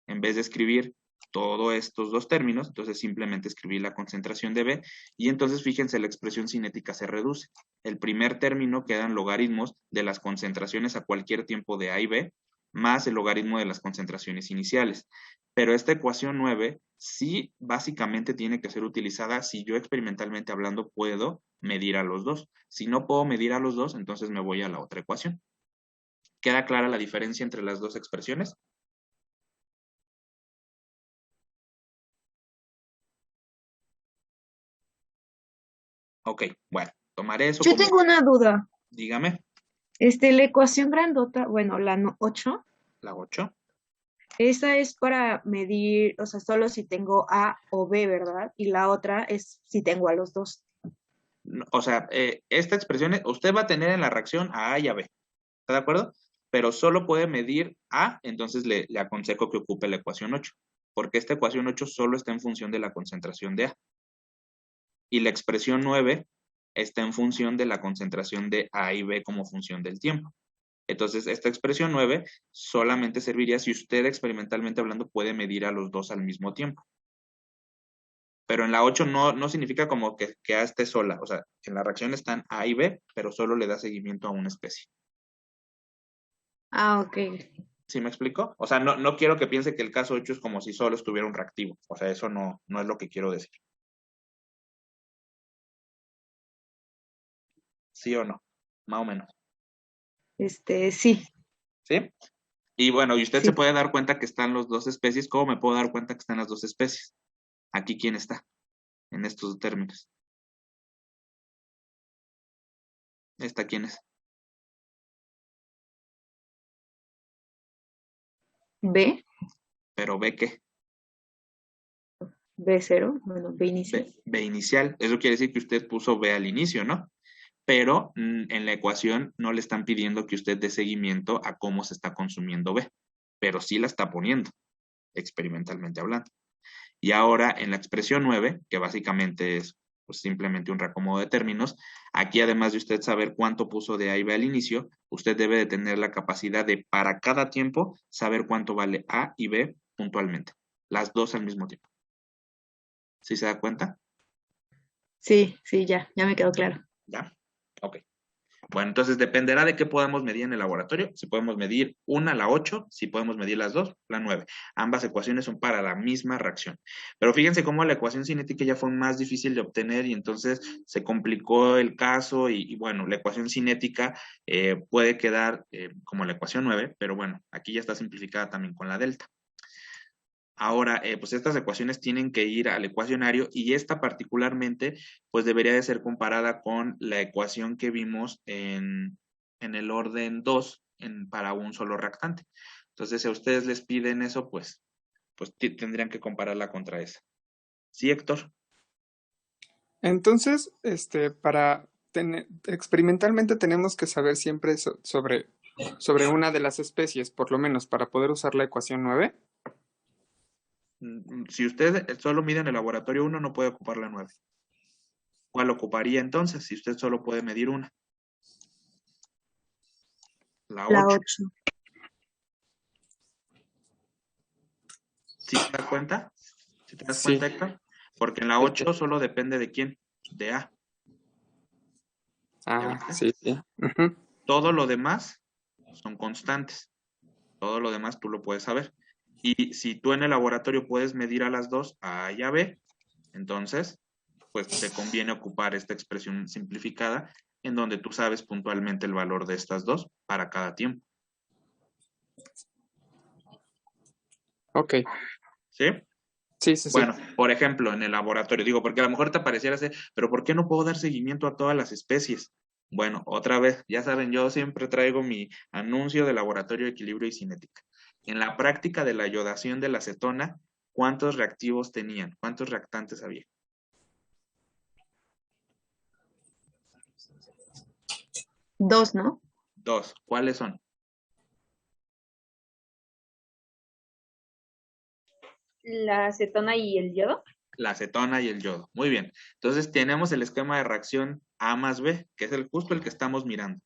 En vez de escribir todos estos dos términos, entonces simplemente escribí la concentración de B y entonces fíjense, la expresión cinética se reduce. El primer término quedan logaritmos de las concentraciones a cualquier tiempo de A y B, más el logaritmo de las concentraciones iniciales. Pero esta ecuación 9 sí básicamente tiene que ser utilizada si yo experimentalmente hablando puedo medir a los dos. Si no puedo medir a los dos, entonces me voy a la otra ecuación. ¿Queda clara la diferencia entre las dos expresiones? Ok, bueno, tomaré eso Yo como... tengo una duda. Dígame, La ecuación grandota, bueno, la 8, la 8. esa es para medir, o sea, solo si tengo A o B, ¿verdad? Y la otra es si tengo a los dos. O sea, esta expresión, usted va a tener en la reacción a A y a B, ¿está de acuerdo? Pero solo puede medir A, entonces le aconsejo que ocupe la ecuación 8, porque esta ecuación 8 solo está en función de la concentración de A. Y la expresión 9 está en función de la concentración de A y B como función del tiempo. Entonces, esta expresión 9 solamente serviría si usted experimentalmente hablando puede medir a los dos al mismo tiempo. pero en la 8 no significa como que A esté sola. O sea, en la reacción están A y B, pero solo le da seguimiento a una especie. Ah, ok. ¿Sí me explico? O sea, no quiero que piense que el caso 8 es como si solo estuviera un reactivo. O sea, eso no es lo que quiero decir. ¿Sí o no? Más o menos. Sí, ¿Sí? Y bueno, y usted se sí. puede dar cuenta que están las dos especies. ¿Cómo me puedo dar cuenta que están las dos especies? Aquí, ¿quién está? En estos términos. ¿Esta quién es? B, Pero B, ¿qué? B0, bueno, B inicial. B inicial. Eso quiere decir que usted puso B al inicio, ¿no? Pero en la ecuación no le están pidiendo que usted dé seguimiento a cómo se está consumiendo B, pero sí la está poniendo, experimentalmente hablando. Y ahora en la expresión 9, que básicamente es pues, simplemente un reacomodo de términos, aquí además de usted saber cuánto puso de A y B al inicio, usted debe de tener la capacidad de para cada tiempo saber cuánto vale A y B puntualmente, las dos al mismo tiempo. ¿Sí se da cuenta? Sí, sí, ya me quedó claro. ¿Ya? Ok. Bueno, entonces dependerá de qué podamos medir en el laboratorio. Si podemos medir una, la 8, si podemos medir las dos, la 9. Ambas ecuaciones son para la misma reacción. Pero fíjense cómo la ecuación cinética ya fue más difícil de obtener y entonces se complicó el caso y bueno, la ecuación cinética puede quedar como la ecuación 9, pero bueno, aquí ya está simplificada también con la delta. Ahora, pues estas ecuaciones tienen que ir al ecuacionario y esta particularmente, pues debería de ser comparada con la ecuación que vimos en el orden 2 para un solo reactante. Entonces, si a ustedes les piden eso, pues tendrían que compararla contra esa. ¿Sí, Héctor? Entonces, experimentalmente tenemos que saber siempre sobre una de las especies, por lo menos para poder usar la ecuación 9. Si usted solo mide en el laboratorio 1, no puede ocupar la 9. ¿Cuál ocuparía entonces si usted solo puede medir una? La La 8. 8. ¿Sí te das cuenta? ¿Sí te das Sí. cuenta, Héctor? Porque en la Este, 8 solo depende de quién, de A. ¿Ya viste? sí, sí. Ujú. Todo lo demás son constantes. Todo lo demás tú lo puedes saber. Y si tú en el laboratorio puedes medir a las dos, A y a B, entonces, pues te conviene ocupar esta expresión simplificada en donde tú sabes puntualmente el valor de estas dos para cada tiempo. Ok. ¿Sí? Sí, sí, sí. Bueno, por ejemplo, en el laboratorio, digo, porque a lo mejor te pareciera ser, pero ¿por qué no puedo dar seguimiento a todas las especies? Bueno, otra vez, ya saben, yo siempre traigo mi anuncio de laboratorio de equilibrio y cinética. En la práctica de la iodación de la acetona, ¿cuántos reactivos tenían? ¿Cuántos reactantes había? 2, ¿no? 2. ¿Cuáles son? La acetona y el yodo. La acetona y el yodo. Muy bien. Entonces tenemos el esquema de reacción A más B, que es justo el que estamos mirando.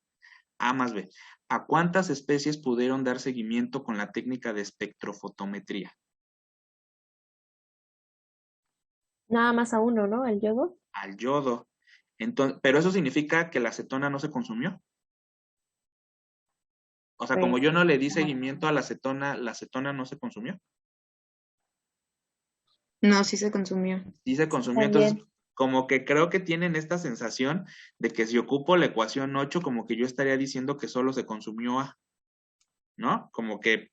A más B. ¿A cuántas especies pudieron dar seguimiento con la técnica de espectrofotometría? Nada más a uno, ¿no? El yodo. Al yodo. Entonces, pero eso significa que la acetona no se consumió. O sea, como Pues, yo no le di seguimiento a la acetona no se consumió. no, sí se consumió. Sí se consumió. Entonces, También. como que creo que tienen esta sensación de que si ocupo la ecuación 8, como que yo estaría diciendo que solo se consumió A, ¿no? Como que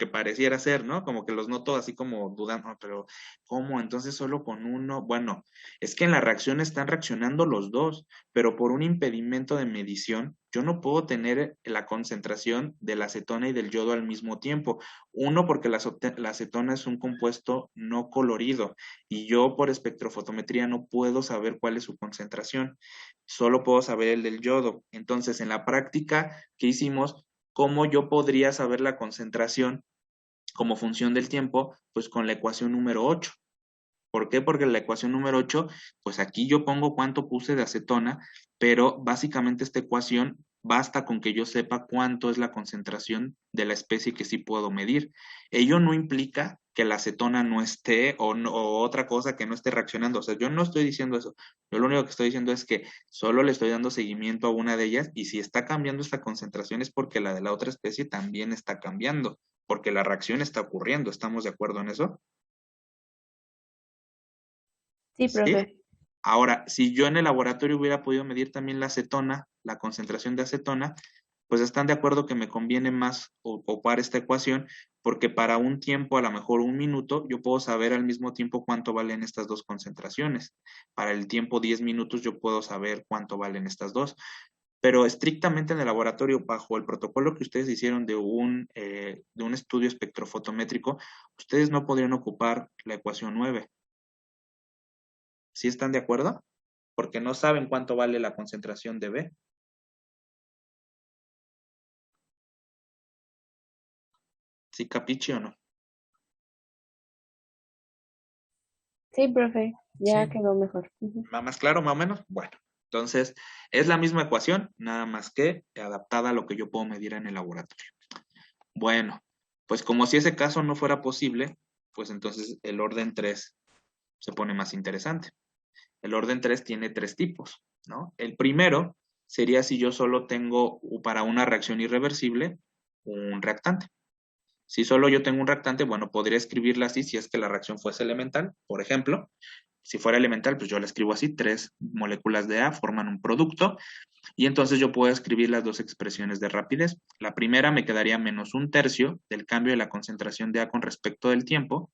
pareciera ser, ¿no? Como que los noto así como dudando, "Ah, pero ¿cómo? Entonces solo con uno". Bueno, es que en la reacción están reaccionando los dos, pero por un impedimento de medición, yo no puedo tener la concentración de la acetona y del yodo al mismo tiempo. Uno, porque la acetona es un compuesto no colorido y yo por espectrofotometría no puedo saber cuál es su concentración, solo puedo saber el del yodo. Entonces, en la práctica que hicimos, ¿cómo yo podría saber la concentración como función del tiempo? Pues con la ecuación número 8. ¿Por qué? Porque la ecuación número 8, pues aquí yo pongo cuánto puse de acetona, pero básicamente esta ecuación basta con que yo sepa cuánto es la concentración de la especie que sí puedo medir. Ello no implica que la acetona no esté o otra cosa que no esté reaccionando. O sea, yo no estoy diciendo eso. Yo lo único que estoy diciendo es que solo le estoy dando seguimiento a una de ellas y si está cambiando esta concentración es porque la de la otra especie también está cambiando, porque la reacción está ocurriendo. ¿Estamos de acuerdo en eso? Sí, ¿Sí? profe. Ahora, si yo en el laboratorio hubiera podido medir también la acetona, la concentración de acetona, pues están de acuerdo que me conviene más ocupar esta ecuación, porque para un tiempo, a lo mejor 1 minuto, yo puedo saber al mismo tiempo cuánto valen estas dos concentraciones. Para el tiempo 10 minutos, yo puedo saber cuánto valen estas dos. Pero estrictamente en el laboratorio, bajo el protocolo que ustedes hicieron de un estudio espectrofotométrico, ustedes no podrían ocupar la ecuación 9. ¿Sí están de acuerdo? Porque no saben cuánto vale la concentración de B. ¿Sí capiche o no? Sí, profe. Ya Sí. quedó mejor. Ujú. ¿Va más claro, más o menos? Bueno, entonces es la misma ecuación, nada más que adaptada a lo que yo puedo medir en el laboratorio. Bueno, pues como si ese caso no fuera posible, pues entonces el orden 3 se pone más interesante. El orden 3 tiene 3 tipos, ¿no? El primero sería si yo solo tengo para una reacción irreversible un reactante. Si solo yo tengo un reactante, bueno, podría escribirla así si es que la reacción fuese elemental. Por ejemplo, si fuera elemental, pues yo la escribo así, 3 moléculas de A forman un producto y entonces yo puedo escribir las dos expresiones de rapidez. La primera me quedaría menos 1/3 del cambio de la concentración de A con respecto del tiempo.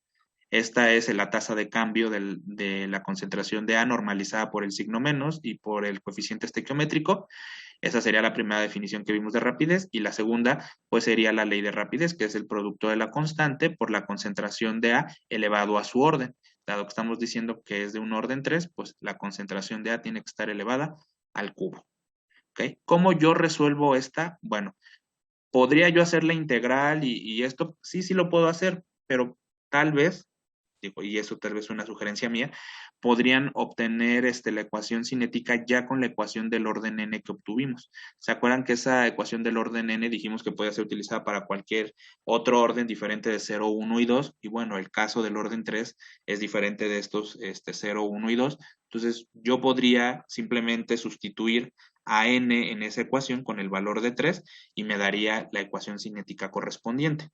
Esta es la tasa de cambio de la concentración de A normalizada por el signo menos y por el coeficiente estequiométrico. Esa sería la primera definición que vimos de rapidez. Y la segunda, pues sería la ley de rapidez, que es el producto de la constante por la concentración de A elevado a su orden. Dado que estamos diciendo que es de un orden 3, pues la concentración de A tiene que estar elevada al cubo. ¿Okay? ¿Cómo yo resuelvo esta? Bueno, ¿podría yo hacer la integral y esto? Sí, sí lo puedo hacer, pero tal vez, digo, y eso tal vez es una sugerencia mía, podrían obtener la ecuación cinética ya con la ecuación del orden n que obtuvimos. ¿Se acuerdan que esa ecuación del orden n dijimos que podía ser utilizada para cualquier otro orden diferente de 0, 1 y 2? Y bueno, el caso del orden 3 es diferente de estos 0, 1 y 2. Entonces, yo podría simplemente sustituir a n en esa ecuación con el valor de 3 y me daría la ecuación cinética correspondiente.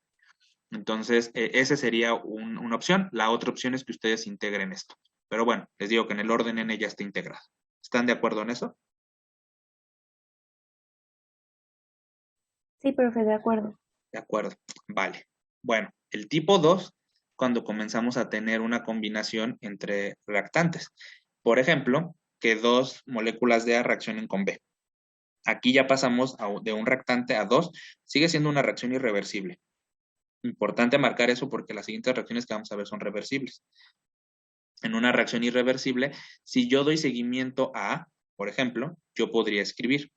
Entonces, esa sería una opción. La otra opción es que ustedes integren esto. Pero bueno, les digo que en el orden n ya está integrado. ¿Están de acuerdo en eso? Sí, profe, de acuerdo. De acuerdo. Vale. Bueno, el tipo 2, cuando comenzamos a tener una combinación entre reactantes. Por ejemplo, que dos moléculas de A reaccionen con B. Aquí ya pasamos de un reactante a 2. Sigue siendo una reacción irreversible. Importante marcar eso porque las siguientes reacciones que vamos a ver son reversibles. En una reacción irreversible, si yo doy seguimiento a A, por ejemplo, yo podría escribir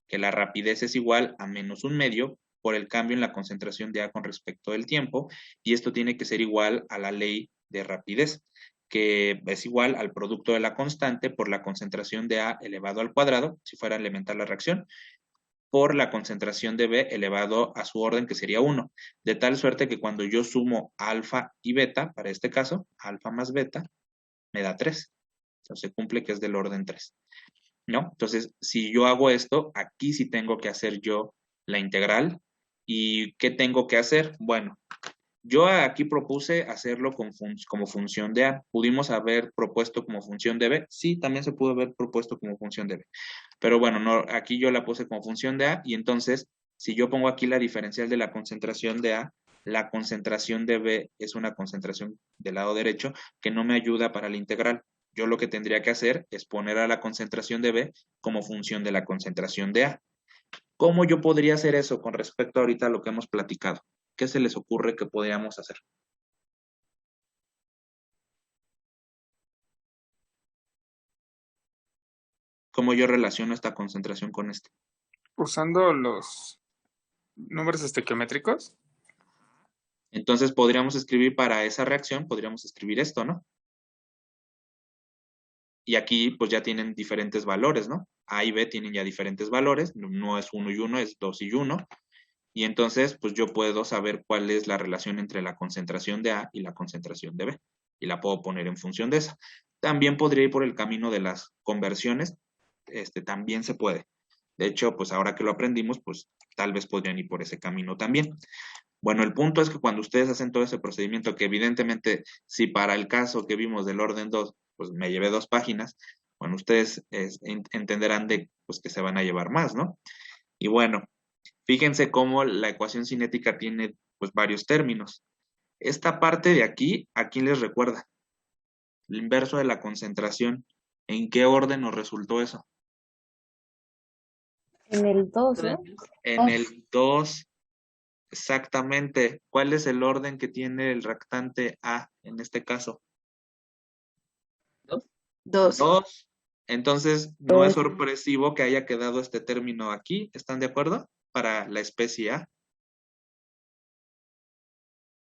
que la rapidez es igual a menos 1/2 por el cambio en la concentración de A con respecto del tiempo, y esto tiene que ser igual a la ley de rapidez, que es igual al producto de la constante por la concentración de A elevado al cuadrado, si fuera elemental la reacción, por la concentración de B elevado a su orden, que sería 1, de tal suerte que cuando yo sumo alfa y beta, para este caso, alfa más beta, me da 3. Entonces se cumple que es del orden 3, ¿no? Entonces, si yo hago esto, aquí sí tengo que hacer yo la integral. ¿Y qué tengo que hacer? Bueno, yo aquí propuse hacerlo como función de A. ¿Pudimos haber propuesto como función de B? Sí, también se pudo haber propuesto como función de B. Pero bueno, no, aquí yo la puse como función de A y entonces, si yo pongo aquí la diferencial de la concentración de A, la concentración de B es una concentración del lado derecho que no me ayuda para la integral. Yo lo que tendría que hacer es poner a la concentración de B como función de la concentración de A. ¿Cómo yo podría hacer eso con respecto ahorita a lo que hemos platicado? ¿Qué se les ocurre que podríamos hacer? ¿Cómo yo relaciono esta concentración con este? Usando los números estequiométricos. Entonces podríamos escribir para esa reacción, podríamos escribir esto, ¿no? Y aquí pues ya tienen diferentes valores, ¿no? A y B tienen ya diferentes valores, no es 1 y 1, es 2 y 1, y entonces pues yo puedo saber cuál es la relación entre la concentración de A y la concentración de B, y la puedo poner en función de esa. También podría ir por el camino de las conversiones, también se puede. De hecho, pues ahora que lo aprendimos, pues tal vez podrían ir por ese camino también. Bueno, el punto es que cuando ustedes hacen todo ese procedimiento, que evidentemente, si para el caso que vimos del orden 2, pues me llevé 2 páginas, bueno, ustedes entenderán de, pues, que se van a llevar más, ¿no? Y bueno, fíjense cómo la ecuación cinética tiene, pues, varios términos. Esta parte de aquí, ¿a quién les recuerda? El inverso de la concentración. ¿En qué orden nos resultó eso? En el 2, ¿no? En el 2. Exactamente. ¿Cuál es el orden que tiene el reactante A en este caso? 2. 2. Entonces, no es Dos. sorpresivo que haya quedado este término aquí. ¿Están de acuerdo? Para la especie A.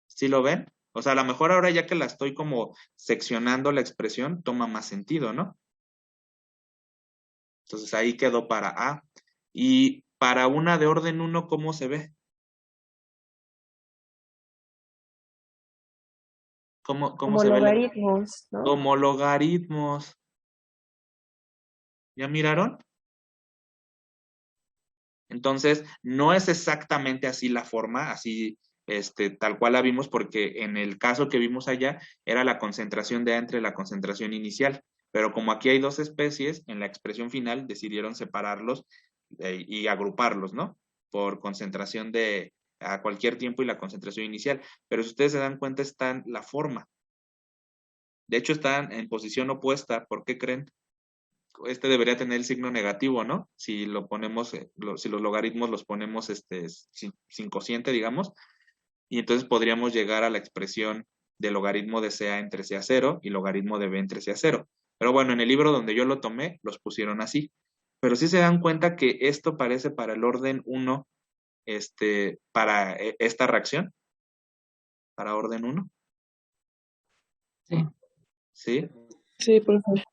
¿Sí lo ven? O sea, a lo mejor ahora ya que la estoy como seccionando la expresión, toma más sentido, ¿no? Entonces ahí quedó para A. Y para una de orden 1, ¿cómo se ve? ¿Cómo Como se ve? logaritmos, ¿no? Como logaritmos. ¿Ya miraron? Entonces, no es exactamente así la forma, así, tal cual la vimos, porque en el caso que vimos allá, era la concentración de A entre la concentración inicial. Pero como aquí hay 2 especies, en la expresión final decidieron separarlos y agruparlos, ¿no? Por concentración de a cualquier tiempo y la concentración inicial. Pero si ustedes se dan cuenta, está en la forma. De hecho, están en posición opuesta. ¿Por qué creen? Debería tener el signo negativo, ¿no? Si lo ponemos, si los logaritmos los ponemos sin cociente, digamos, y entonces podríamos llegar a la expresión de logaritmo de CA entre CA0 y logaritmo de B entre CA0. Pero bueno, en el libro donde yo lo tomé, los pusieron así. Pero sí se dan cuenta que esto parece para el orden 1, para esta reacción, para orden 1, Sí. ¿sí? Sí, profe.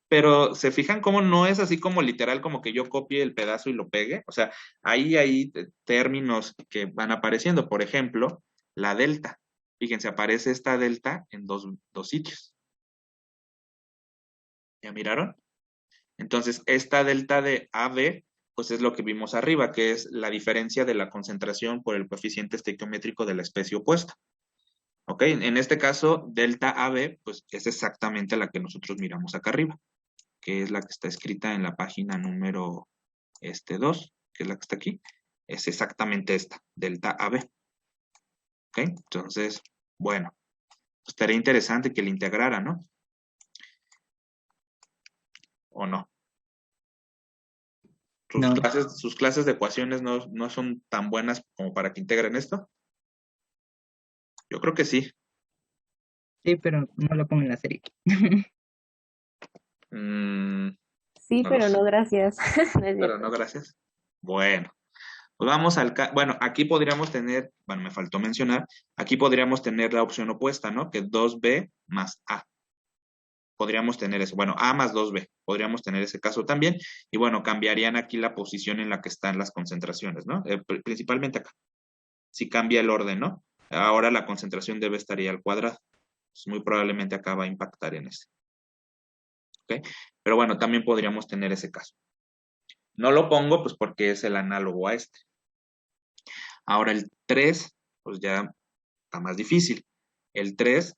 Pero se fijan cómo no es así como literal, como que yo copie el pedazo y lo pegue. O sea, ahí hay términos que van apareciendo. Por ejemplo, la delta. Fíjense, aparece esta delta en dos sitios. ¿Ya miraron? Entonces, esta delta de AB, pues es lo que vimos arriba, que es la diferencia de la concentración por el coeficiente estequiométrico de la especie opuesta. ¿Ok? En este caso, delta AB, pues es exactamente la que nosotros miramos acá arriba, que es la que está escrita en la página número 2, que es la que está aquí, es exactamente esta, delta AB. ¿Ok? Entonces, bueno, pues estaría interesante que le integrara, ¿no? ¿O no? No. Sus clases de ecuaciones no son tan buenas como para que integren esto. Yo creo que sí. Sí, pero no lo pongo en la serie. Sí, No lo pero sé, no, gracias. No es pero cierto. no, gracias. Bueno, pues vamos bueno, aquí podríamos tener, bueno, me faltó mencionar, aquí podríamos tener la opción opuesta, ¿no? Que 2B más A. Podríamos tener eso. Bueno, A más 2B. Podríamos tener ese caso también. Y bueno, cambiarían aquí la posición en la que están las concentraciones, ¿no? Principalmente acá. Si cambia el orden, ¿no? Ahora la concentración de B estaría al cuadrado. Pues muy probablemente acá va a impactar en ese. ¿Ok? Pero bueno, también podríamos tener ese caso. No lo pongo, pues porque es el análogo a este. Ahora el 3, pues ya está más difícil. El 3,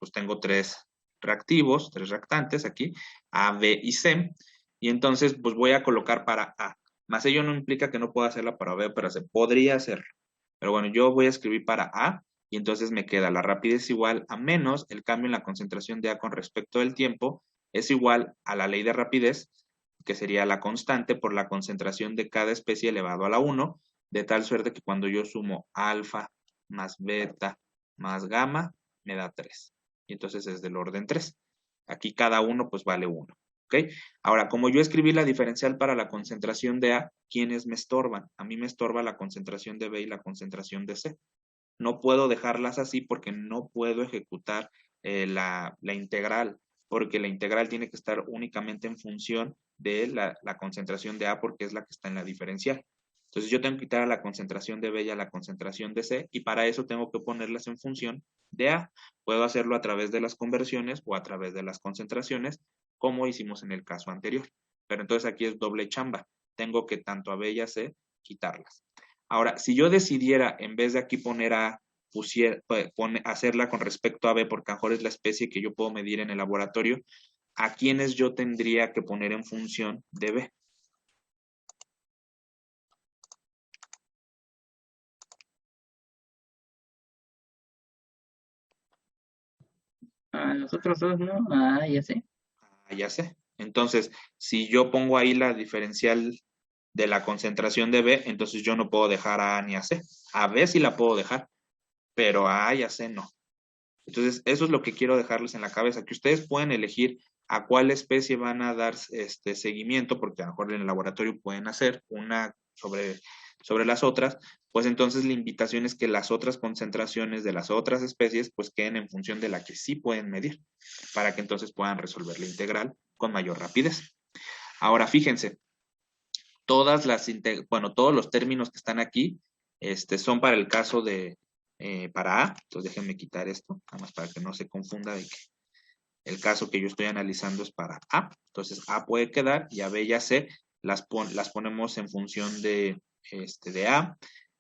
pues tengo 3 reactivos, 3 reactantes aquí, A, B y C, y entonces pues voy a colocar para A. Más ello no implica que no pueda hacerla para B, pero se podría hacer. Pero bueno, yo voy a escribir para A, y entonces me queda la rapidez igual a menos el cambio en la concentración de A con respecto del tiempo es igual a la ley de rapidez, que sería la constante por la concentración de cada especie elevado a la 1, de tal suerte que cuando yo sumo alfa más beta más gamma, me da 3. Y entonces es del orden 3. Aquí cada uno pues vale 1. ¿Ok? Ahora, como yo escribí la diferencial para la concentración de A, ¿quiénes me estorban? A mí me estorba la concentración de B y la concentración de C. No puedo dejarlas así porque no puedo ejecutar la integral porque la integral tiene que estar únicamente en función de la concentración de A, porque es la que está en la diferencial. Entonces yo tengo que quitar a la concentración de B y a la concentración de C, y para eso tengo que ponerlas en función de A. Puedo hacerlo a través de las conversiones o a través de las concentraciones, como hicimos en el caso anterior. Pero entonces aquí es doble chamba. Tengo que tanto a B y a C quitarlas. Ahora, si yo decidiera, en vez de aquí poner A, hacerla con respecto a B, porque a lo mejor es la especie que yo puedo medir en el laboratorio, ¿a quiénes yo tendría que poner en función de B? A los otros dos, ¿no? Ah, ya sé. Ah, ya sé. Entonces, si yo pongo ahí la diferencial de la concentración de B, entonces yo no puedo dejar a ni a C. A B sí la puedo dejar, pero a y a C no. Entonces, eso es lo que quiero dejarles en la cabeza, que ustedes pueden elegir a cuál especie van a dar seguimiento, porque a lo mejor en el laboratorio pueden hacer una sobre las otras, pues entonces la invitación es que las otras concentraciones de las otras especies pues queden en función de la que sí pueden medir, para que entonces puedan resolver la integral con mayor rapidez. Ahora, fíjense, todos los términos que están aquí son para el caso de, para A, entonces déjenme quitar esto, nada más para que no se confunda de que el caso que yo estoy analizando es para A, entonces A puede quedar y a B y a C las ponemos en función de A,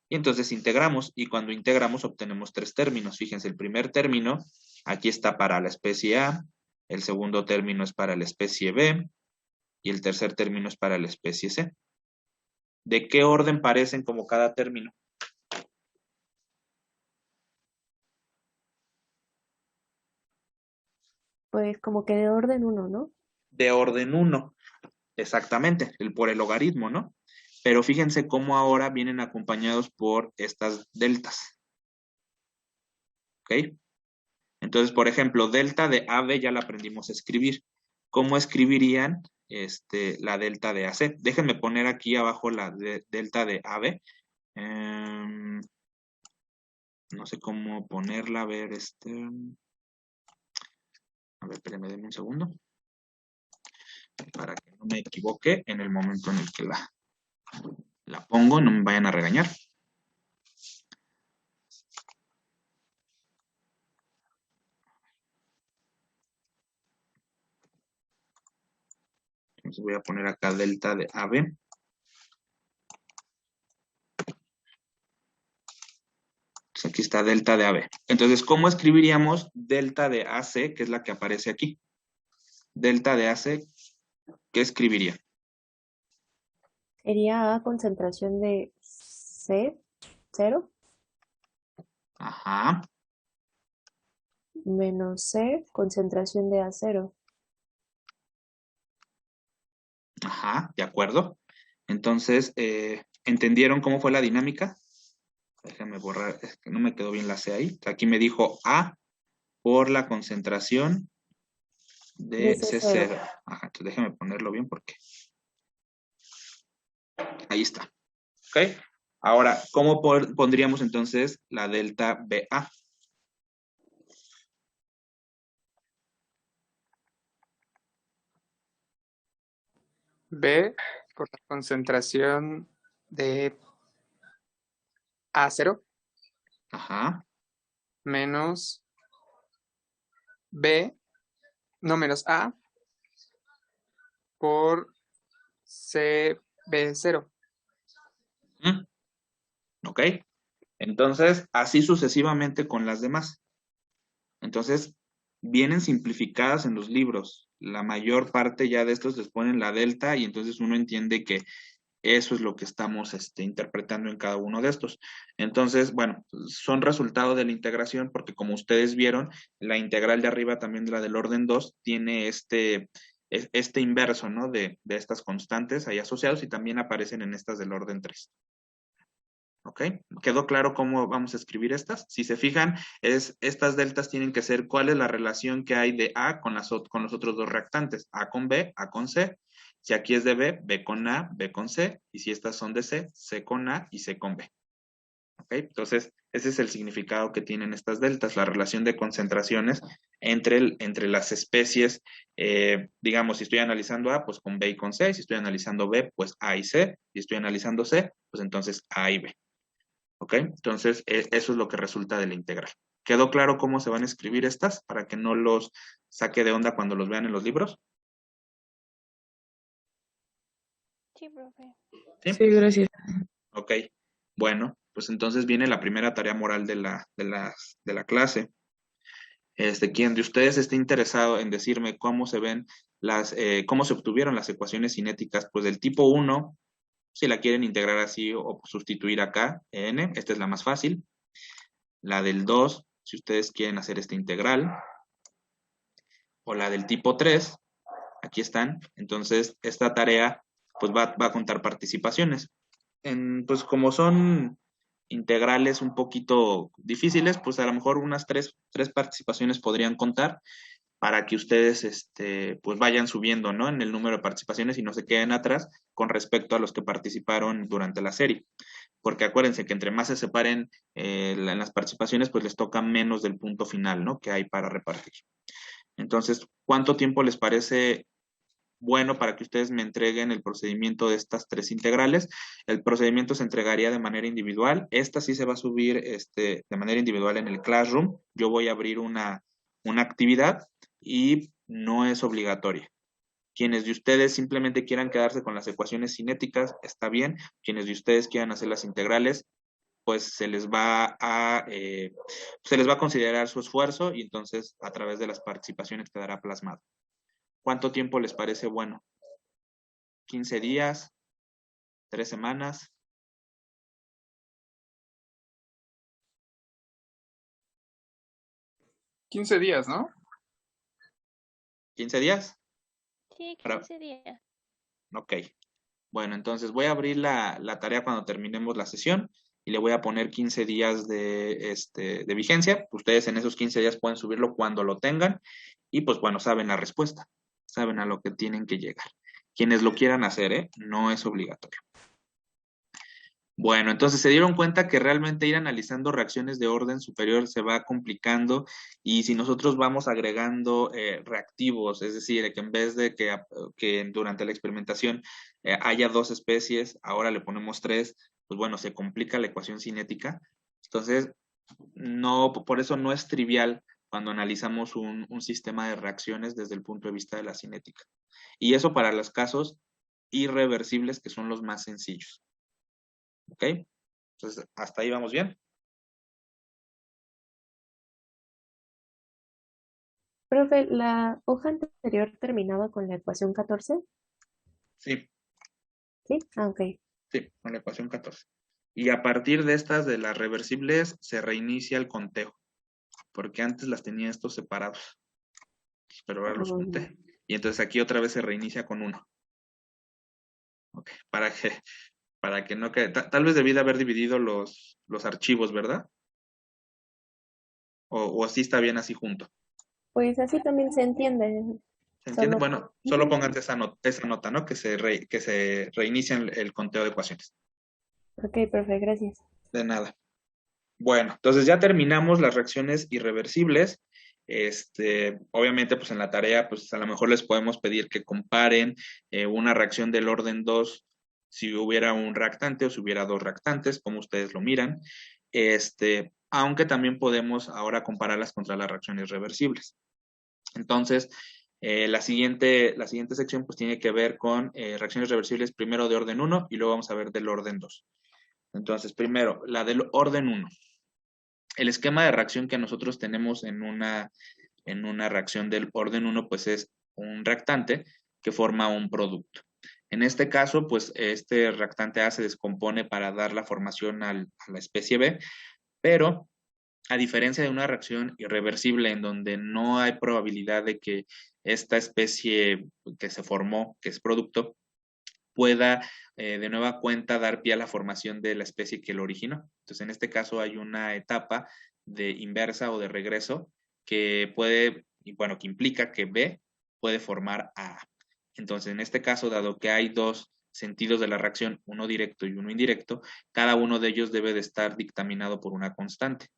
y entonces integramos, y cuando integramos obtenemos tres términos. Fíjense, el primer término aquí está para la especie A, el segundo término es para la especie B, y el tercer término es para la especie C. ¿De qué orden parecen como cada término? Pues como que de orden uno, ¿no? De orden 1, exactamente, por el logaritmo, ¿no? Pero fíjense cómo ahora vienen acompañados por estas deltas. ¿Ok? Entonces, por ejemplo, delta de AB ya la aprendimos a escribir. ¿Cómo escribirían la delta de AC? Déjenme poner aquí abajo la delta de AB. No sé cómo ponerla, a ver, a ver, espérenme, denme un segundo. Para que no me equivoque en el momento en el que la pongo, no me vayan a regañar. Entonces voy a poner acá delta de AB. Entonces aquí está delta de AB. Entonces, ¿cómo escribiríamos delta de AC, que es la que aparece aquí? Delta de AC, ¿qué escribiría? Sería A concentración de C, 0, Ajá, menos C concentración de A0. ajá, de acuerdo. Entonces, ¿entendieron cómo fue la dinámica? Déjame borrar, es que no me quedó bien la C ahí. Aquí me dijo A por la concentración De de C0. C0. Ajá, entonces déjame ponerlo bien porque ahí está. ¿Ok? Ahora, ¿cómo pondríamos entonces la delta BA? B por la concentración de A0 Ajá, menos B, no menos A por CB0. ¿ok? Entonces, así sucesivamente con las demás. Entonces, vienen simplificadas en los libros. La mayor parte ya de estos les ponen la delta y entonces uno entiende que eso es lo que estamos interpretando en cada uno de estos. Entonces, bueno, son resultado de la integración porque como ustedes vieron, la integral de arriba también de la del orden 2 tiene este inverso, ¿no? De estas constantes ahí asociados y también aparecen en estas del orden 3. ¿Ok? ¿Quedó claro cómo vamos a escribir estas? Si se fijan, estas deltas tienen que ser cuál es la relación que hay de A con los otros dos reactantes, A con B, A con C. Si aquí es de B, B con A, B con C. Y si estas son de C, C con A y C con B. ¿Ok? Entonces, ese es el significado que tienen estas deltas, la relación de concentraciones entre las especies. Digamos, si estoy analizando A, pues con B y con C. Si estoy analizando B, pues A y C. Si estoy analizando C, pues entonces A y B. ¿Ok? Entonces, eso es lo que resulta de la integral. ¿Quedó claro cómo se van a escribir estas para que no los saque de onda cuando los vean en los libros? Sí, profe. ¿Sí? Sí, gracias. Ok. Bueno, pues entonces viene la primera tarea moral de la clase. Quien de ustedes esté interesado en decirme cómo se ven cómo se obtuvieron las ecuaciones cinéticas, pues del tipo 1, si la quieren integrar así o sustituir acá, n, esta es la más fácil. La del 2, si ustedes quieren hacer esta integral. O la del tipo 3, aquí están. Entonces, esta tarea pues va a contar participaciones. Pues como son integrales un poquito difíciles, pues a lo mejor unas tres participaciones podrían contar para que ustedes pues vayan subiendo, ¿no? En el número de participaciones y no se queden atrás con respecto a los que participaron durante la serie. Porque acuérdense que entre más se separen en las participaciones, pues les toca menos del punto final, ¿no? Que hay para repartir. Entonces, ¿cuánto tiempo les parece bueno para que ustedes me entreguen el procedimiento de estas tres integrales? El procedimiento se entregaría de manera individual. Esta sí se va a subir de manera individual en el Classroom. Yo voy a abrir una actividad y no es obligatoria. Quienes de ustedes simplemente quieran quedarse con las ecuaciones cinéticas, está bien. Quienes de ustedes quieran hacer las integrales, pues se les va a considerar su esfuerzo y entonces a través de las participaciones quedará plasmado. ¿Cuánto tiempo les parece bueno? ¿15 días? ¿3 semanas? 15 días, ¿no? ¿15 días? Sí, Para- 15 días. Ok. Bueno, entonces voy a abrir la tarea cuando terminemos la sesión y le voy a poner 15 días de vigencia. Ustedes en esos 15 días pueden subirlo cuando lo tengan y pues bueno, saben la respuesta, saben a lo que tienen que llegar. Quienes lo quieran hacer, no es obligatorio. Bueno, entonces se dieron cuenta que realmente ir analizando reacciones de orden superior se va complicando y si nosotros vamos agregando reactivos, es decir, que en vez de que durante la experimentación haya 2 especies, ahora le ponemos 3, pues bueno, se complica la ecuación cinética. Entonces, no, por eso no es trivial cuando analizamos un sistema de reacciones desde el punto de vista de la cinética. Y eso para los casos irreversibles, que son los más sencillos. ¿Ok? Entonces, ¿hasta ahí vamos bien? Profe, ¿la hoja anterior terminaba con la ecuación 14? Sí, ¿Sí? Ah, ok. sí, con la ecuación 14. Y a partir de estas, de las reversibles, se reinicia el conteo, porque antes las tenía estos separados, pero ahora los junté. Y entonces aquí otra vez se reinicia con 1. Ok, para que no quede, tal vez debí de haber dividido los archivos, ¿verdad? O así está bien así junto. Pues así también se entiende. ¿Se entiende? Solo... Bueno, solo pónganse esa nota, ¿no? Que se reinicia el conteo de ecuaciones. Ok, profe, gracias. De nada. Bueno, entonces ya terminamos las reacciones irreversibles. Obviamente, pues en la tarea, pues a lo mejor les podemos pedir que comparen una reacción del orden 2 si hubiera un reactante o si hubiera 2 reactantes, como ustedes lo miran. Aunque también podemos ahora compararlas contra las reacciones reversibles. Entonces, la siguiente sección pues tiene que ver con reacciones reversibles primero de orden 1 y luego vamos a ver del orden 2. Entonces, primero, la del orden 1. El esquema de reacción que nosotros tenemos en una reacción del orden 1, pues es un reactante que forma un producto. En este caso, pues este reactante A se descompone para dar la formación a la especie B, pero a diferencia de una reacción irreversible en donde no hay probabilidad de que esta especie que se formó, que es producto, pueda de nueva cuenta dar pie a la formación de la especie que lo originó. Entonces, en este caso hay una etapa de inversa o de regreso que puede, que implica que B puede formar A. Entonces, en este caso, dado que hay 2 sentidos de la reacción, uno directo y uno indirecto, cada uno de ellos debe de estar dictaminado por una constante.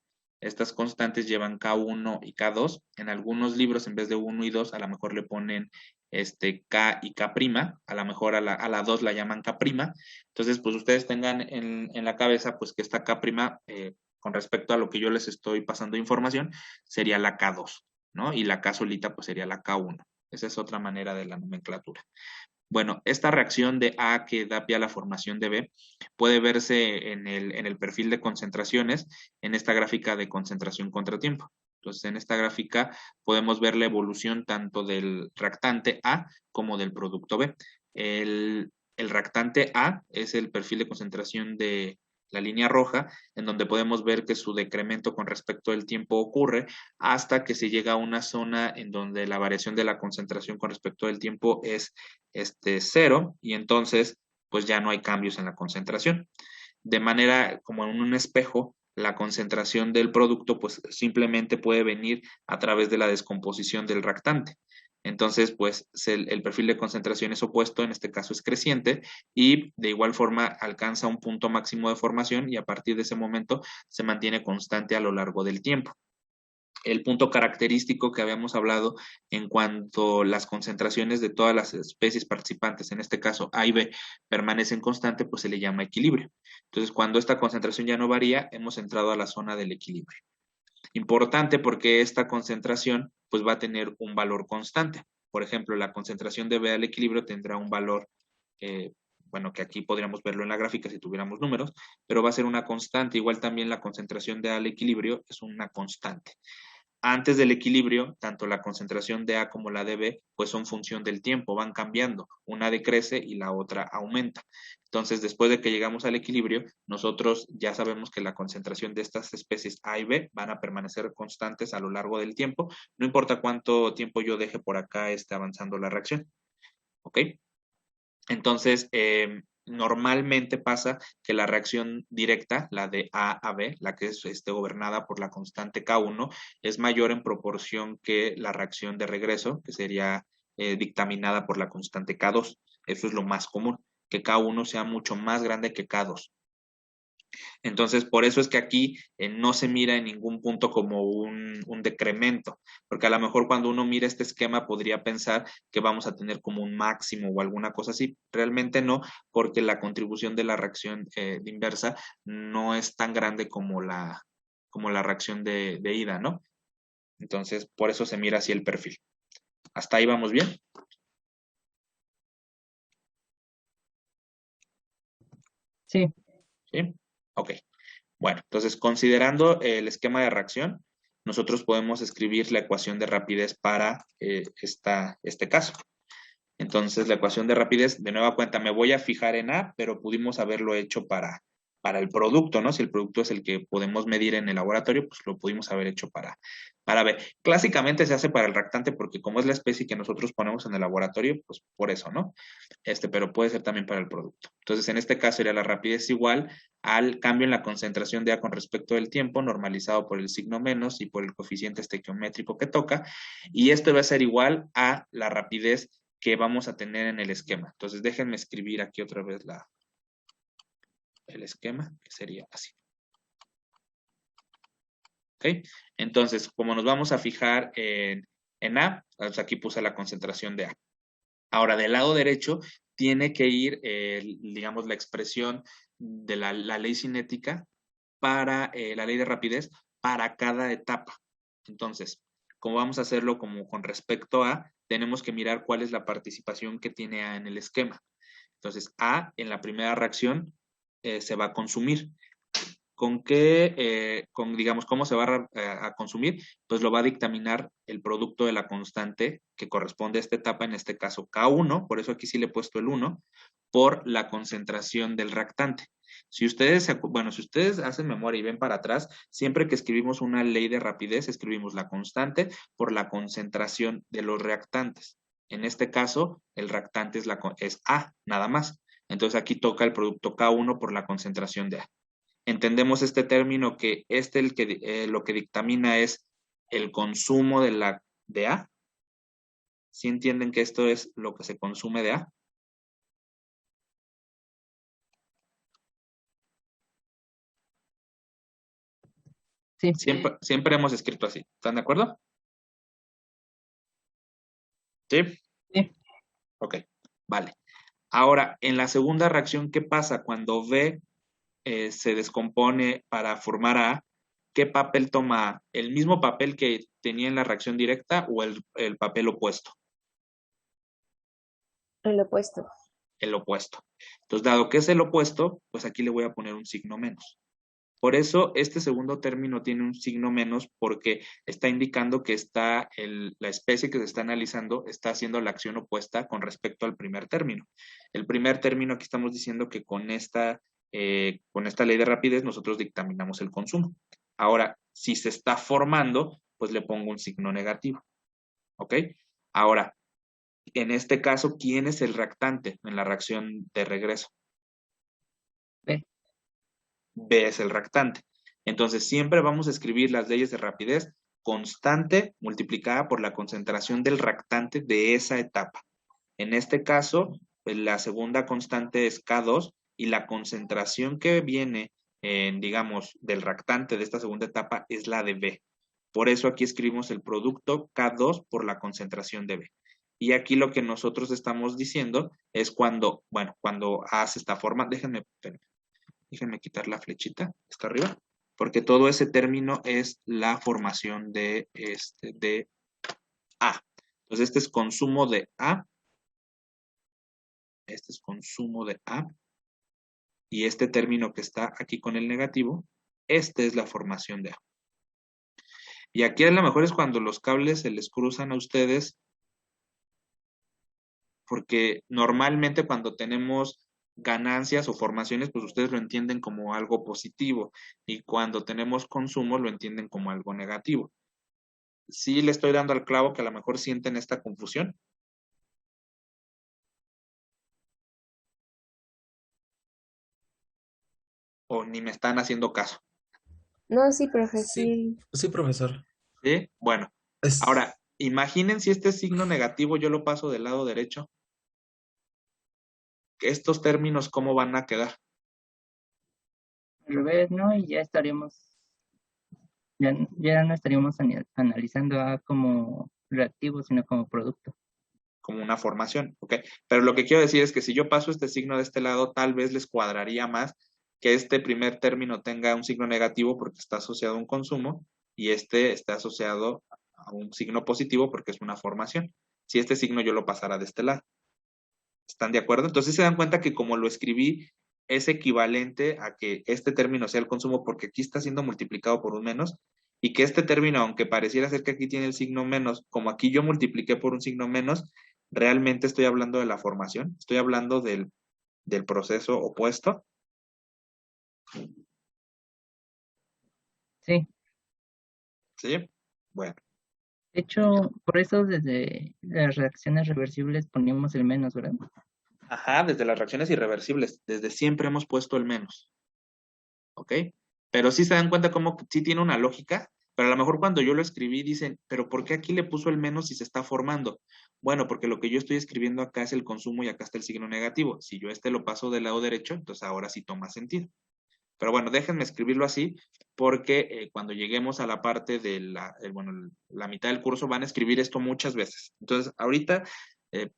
Estas constantes llevan K1 y K2. En algunos libros, en vez de 1 y 2, a lo mejor le ponen K y K', a lo mejor a la 2 la llaman K'. Entonces, pues ustedes tengan en la cabeza pues que esta K', con respecto a lo que yo les estoy pasando información, sería la K2, ¿no? Y la K solita pues sería la K1. Esa es otra manera de la nomenclatura. Bueno, esta reacción de A que da pie a la formación de B puede verse en el perfil de concentraciones, en esta gráfica de concentración contra tiempo. Entonces, en esta gráfica podemos ver la evolución tanto del reactante A como del producto B. El reactante A es el perfil de concentración de la línea roja, en donde podemos ver que su decremento con respecto al tiempo ocurre hasta que se llega a una zona en donde la variación de la concentración con respecto al tiempo es 0 y entonces pues ya no hay cambios en la concentración. De manera como en un espejo, la concentración del producto pues simplemente puede venir a través de la descomposición del reactante. Entonces, pues el perfil de concentración es opuesto, en este caso es creciente, y de igual forma alcanza un punto máximo de formación y a partir de ese momento se mantiene constante a lo largo del tiempo. El punto característico que habíamos hablado en cuanto a las concentraciones de todas las especies participantes, en este caso A y B, permanecen constantes, pues se le llama equilibrio. Entonces, cuando esta concentración ya no varía, hemos entrado a la zona del equilibrio. Importante porque esta concentración pues va a tener un valor constante. Por ejemplo, la concentración de B al equilibrio tendrá un valor, bueno, que aquí podríamos verlo en la gráfica si tuviéramos números, pero va a ser una constante. Igual también la concentración de A al equilibrio es una constante. Antes del equilibrio, tanto la concentración de A como la de B, pues son función del tiempo, van cambiando. Una decrece y la otra aumenta. Entonces, después de que llegamos al equilibrio, nosotros ya sabemos que la concentración de estas especies A y B van a permanecer constantes a lo largo del tiempo, no importa cuánto tiempo yo deje por acá avanzando la reacción. ¿Ok? Entonces, normalmente pasa que la reacción directa, la de A a B, la que es gobernada por la constante K1, es mayor en proporción que la reacción de regreso, que sería dictaminada por la constante K2. Eso es lo más común, que K1 sea mucho más grande que K2. Entonces, por eso es que aquí no se mira en ningún punto como un decremento, porque a lo mejor cuando uno mira este esquema podría pensar que vamos a tener como un máximo o alguna cosa así. Realmente no, porque la contribución de la reacción de inversa no es tan grande como la reacción de ida, ¿no? Entonces, por eso se mira así el perfil. ¿Hasta ahí vamos bien? Sí. ¿Sí? Ok. Bueno, entonces considerando el esquema de reacción, nosotros podemos escribir la ecuación de rapidez para este caso. Entonces, la ecuación de rapidez, de nueva cuenta, me voy a fijar en A, pero pudimos haberlo hecho para el producto, ¿no? Si el producto es el que podemos medir en el laboratorio, pues lo pudimos haber hecho para B. Clásicamente se hace para el reactante porque como es la especie que nosotros ponemos en el laboratorio, pues por eso, ¿no? Pero puede ser también para el producto. Entonces, en este caso sería la rapidez igual al cambio en la concentración de A con respecto del tiempo, normalizado por el signo menos y por el coeficiente estequiométrico que toca, y esto va a ser igual a la rapidez que vamos a tener en el esquema. Entonces, déjenme escribir aquí otra vez el esquema, que sería así. ¿Ok? Entonces, como nos vamos a fijar en A, pues aquí puse la concentración de A. Ahora, del lado derecho, tiene que ir, digamos, la expresión de la ley cinética para la ley de rapidez para cada etapa. Entonces, como vamos a hacerlo como con respecto a, tenemos que mirar cuál es la participación que tiene A en el esquema. Entonces, A en la primera reacción se va a consumir. ¿Con qué, digamos, cómo se va a consumir? Pues lo va a dictaminar el producto de la constante que corresponde a esta etapa, en este caso K1, por eso aquí sí le he puesto el 1, por la concentración del reactante. Si ustedes hacen memoria y ven para atrás, siempre que escribimos una ley de rapidez, escribimos la constante por la concentración de los reactantes. En este caso, el reactante es A, nada más. Entonces aquí toca el producto K1 por la concentración de A. Entendemos este término que lo que dictamina es el consumo de A. ¿Sí entienden que esto es lo que se consume de A? Sí, Siempre hemos escrito así. ¿Están de acuerdo? ¿Sí? sí. Ok, vale. Ahora, en la segunda reacción, ¿qué pasa? Cuando B se descompone para formar A, ¿qué papel toma A? ¿El mismo papel que tenía en la reacción directa o el papel opuesto? El opuesto. El opuesto. Entonces, dado que es el opuesto, pues aquí le voy a poner un signo menos. Por eso, este segundo término tiene un signo menos porque está indicando que la especie que se está analizando está haciendo la acción opuesta con respecto al primer término. El primer término, aquí estamos diciendo que con esta ley de rapidez nosotros dictaminamos el consumo. Ahora, si se está formando, pues le pongo un signo negativo. ¿Ok? Ahora, en este caso, ¿quién es el reactante en la reacción de regreso? B. B es el reactante. Entonces, siempre vamos a escribir las leyes de rapidez constante multiplicada por la concentración del reactante de esa etapa. En este caso, pues, la segunda constante es K2 y la concentración que viene, digamos, del reactante de esta segunda etapa es la de B. Por eso aquí escribimos el producto K2 por la concentración de B. Y aquí lo que nosotros estamos diciendo es cuando A se está formando, déjenme quitar la flechita, está arriba, porque todo ese término es la formación de A. Entonces, este es consumo de A, este es consumo de A, y este término que está aquí con el negativo, esta es la formación de A. Y aquí a lo mejor es cuando los cables se les cruzan a ustedes, porque normalmente cuando tenemos ganancias o formaciones, pues ustedes lo entienden como algo positivo, y cuando tenemos consumo lo entienden como algo negativo. Sí le estoy dando al clavo que a lo mejor sienten esta confusión. O ni me están haciendo caso. No, sí, profe, Sí, sí. sí, profesor. ¿Sí? Bueno, Es, ahora, imaginen si este signo negativo yo lo paso del lado derecho. Estos términos, ¿cómo van a quedar? Al revés, ¿no? Y ya no estaríamos analizando A como reactivo, sino como producto. Como una formación, ¿ok? Pero lo que quiero decir es que si yo paso este signo de este lado, tal vez les cuadraría más que este primer término tenga un signo negativo porque está asociado a un consumo y este está asociado a un signo positivo porque es una formación. Si este signo yo lo pasara de este lado. ¿Están de acuerdo? Entonces se dan cuenta que como lo escribí, es equivalente a que este término sea el consumo porque aquí está siendo multiplicado por un menos y que este término, aunque pareciera ser que aquí tiene el signo menos, como aquí yo multipliqué por un signo menos, realmente estoy hablando de la formación, estoy hablando del proceso opuesto. Sí. ¿Sí? Bueno. De hecho, por eso desde las reacciones reversibles poníamos el menos, ¿verdad? Ajá, desde las reacciones irreversibles, desde siempre hemos puesto el menos. ¿Ok? Pero sí se dan cuenta como que sí tiene una lógica, pero a lo mejor cuando yo lo escribí dicen, pero ¿por qué aquí le puso el menos si se está formando? Bueno, porque lo que yo estoy escribiendo acá es el consumo y acá está el signo negativo. Si yo lo paso del lado derecho, entonces ahora sí toma sentido. Pero bueno, déjenme escribirlo así, porque cuando lleguemos a la parte de la mitad del curso van a escribir esto muchas veces. Entonces, ahorita,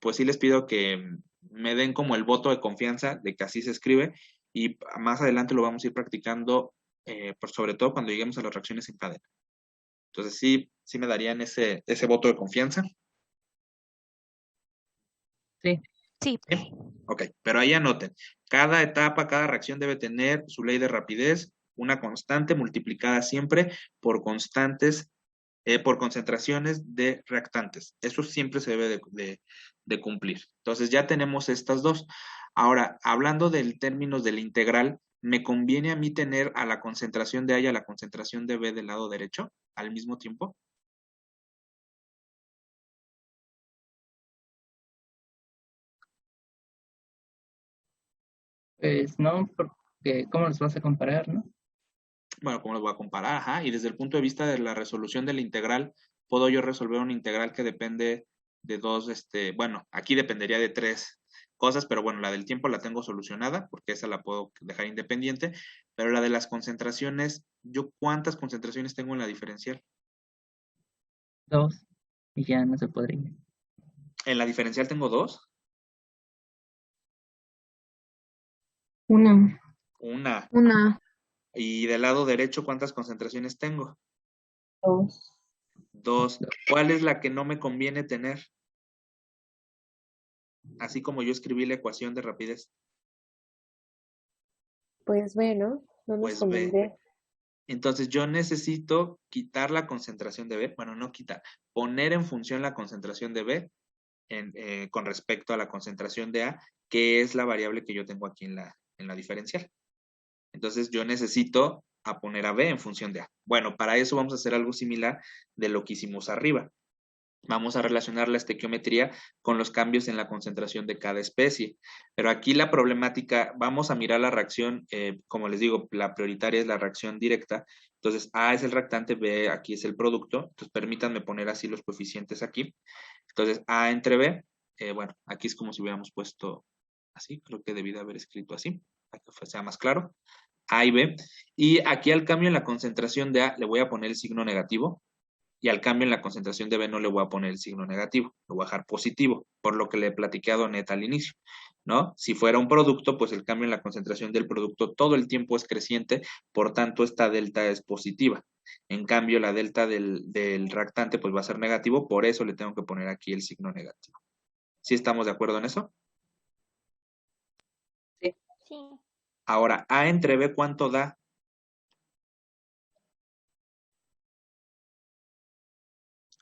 pues sí les pido que me den como el voto de confianza de que así se escribe y más adelante lo vamos a ir practicando, pues sobre todo cuando lleguemos a las reacciones en cadena. Entonces, sí me darían ese voto de confianza. Sí. Sí. ¿Sí? Ok, pero ahí anoten. Cada etapa, cada reacción debe tener su ley de rapidez, una constante multiplicada siempre por por concentraciones de reactantes. Eso siempre se debe de cumplir. Entonces ya tenemos estas dos. Ahora, hablando del términos del integral, ¿me conviene a mí tener a la concentración de A y a la concentración de B del lado derecho al mismo tiempo? Pues no, porque ¿cómo los vas a comparar, no? Bueno, ¿cómo los voy a comparar? Ajá, y desde el punto de vista de la resolución del integral, puedo yo resolver un integral que depende de dos, bueno, aquí dependería de tres cosas, pero bueno, la del tiempo la tengo solucionada, porque esa la puedo dejar independiente, pero la de las concentraciones ¿Yo cuántas concentraciones tengo en la diferencial? 2. Y ya no se podría. ¿En la diferencial tengo 2? Una. Una. Una. ¿Y del lado derecho cuántas concentraciones tengo? 2. 2. ¿Cuál es la que no me conviene tener? Así como yo escribí la ecuación de rapidez. Pues B, ¿no? No nos Pues conviene B. B. Entonces yo necesito quitar la concentración de B, bueno, no quitar, poner en función la concentración de B con respecto a la concentración de A, que es la variable que yo tengo aquí en la diferencial. Entonces yo necesito a poner a B en función de A. Bueno, para eso vamos a hacer algo similar de lo que hicimos arriba. Vamos a relacionar la estequiometría con los cambios en la concentración de cada especie. Pero aquí la problemática, vamos a mirar la reacción, como les digo, la prioritaria es la reacción directa. Entonces, A es el reactante, B aquí es el producto. Entonces, permítanme poner así los coeficientes aquí. Entonces, A entre B, bueno, aquí es como si hubiéramos puesto así, creo que debí de haber escrito así, para que sea más claro. A y B. Y aquí al cambio en la concentración de A le voy a poner el signo negativo. Y al cambio en la concentración de B no le voy a poner el signo negativo, lo voy a dejar positivo, por lo que le he platicado a Neta al inicio, ¿no? Si fuera un producto, pues el cambio en la concentración del producto todo el tiempo es creciente, por tanto esta delta es positiva. En cambio, la delta del reactante pues va a ser negativo, por eso le tengo que poner aquí el signo negativo. ¿Sí estamos de acuerdo en eso? Sí. Ahora, A entre B, ¿cuánto da?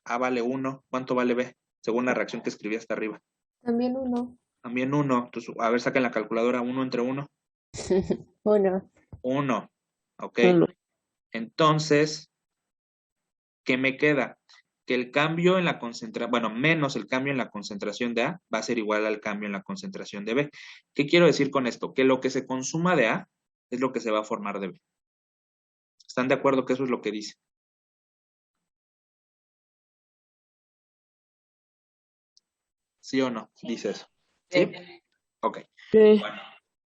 A vale 1, ¿cuánto vale B? Según la reacción que escribí hasta arriba. También 1. También 1. Entonces, a ver, saquen la calculadora, 1 entre 1. 1. 1. Ok. 1. Entonces, ¿qué me queda? Que el cambio en la concentración, bueno, menos el cambio en la concentración de A va a ser igual al cambio en la concentración de B. ¿Qué quiero decir con esto? Que lo que se consuma de A es lo que se va a formar de B. ¿Están de acuerdo que eso es lo que dice? ¿Sí o no? Sí. Dice eso. ¿Sí? Ok. Sí. Bueno,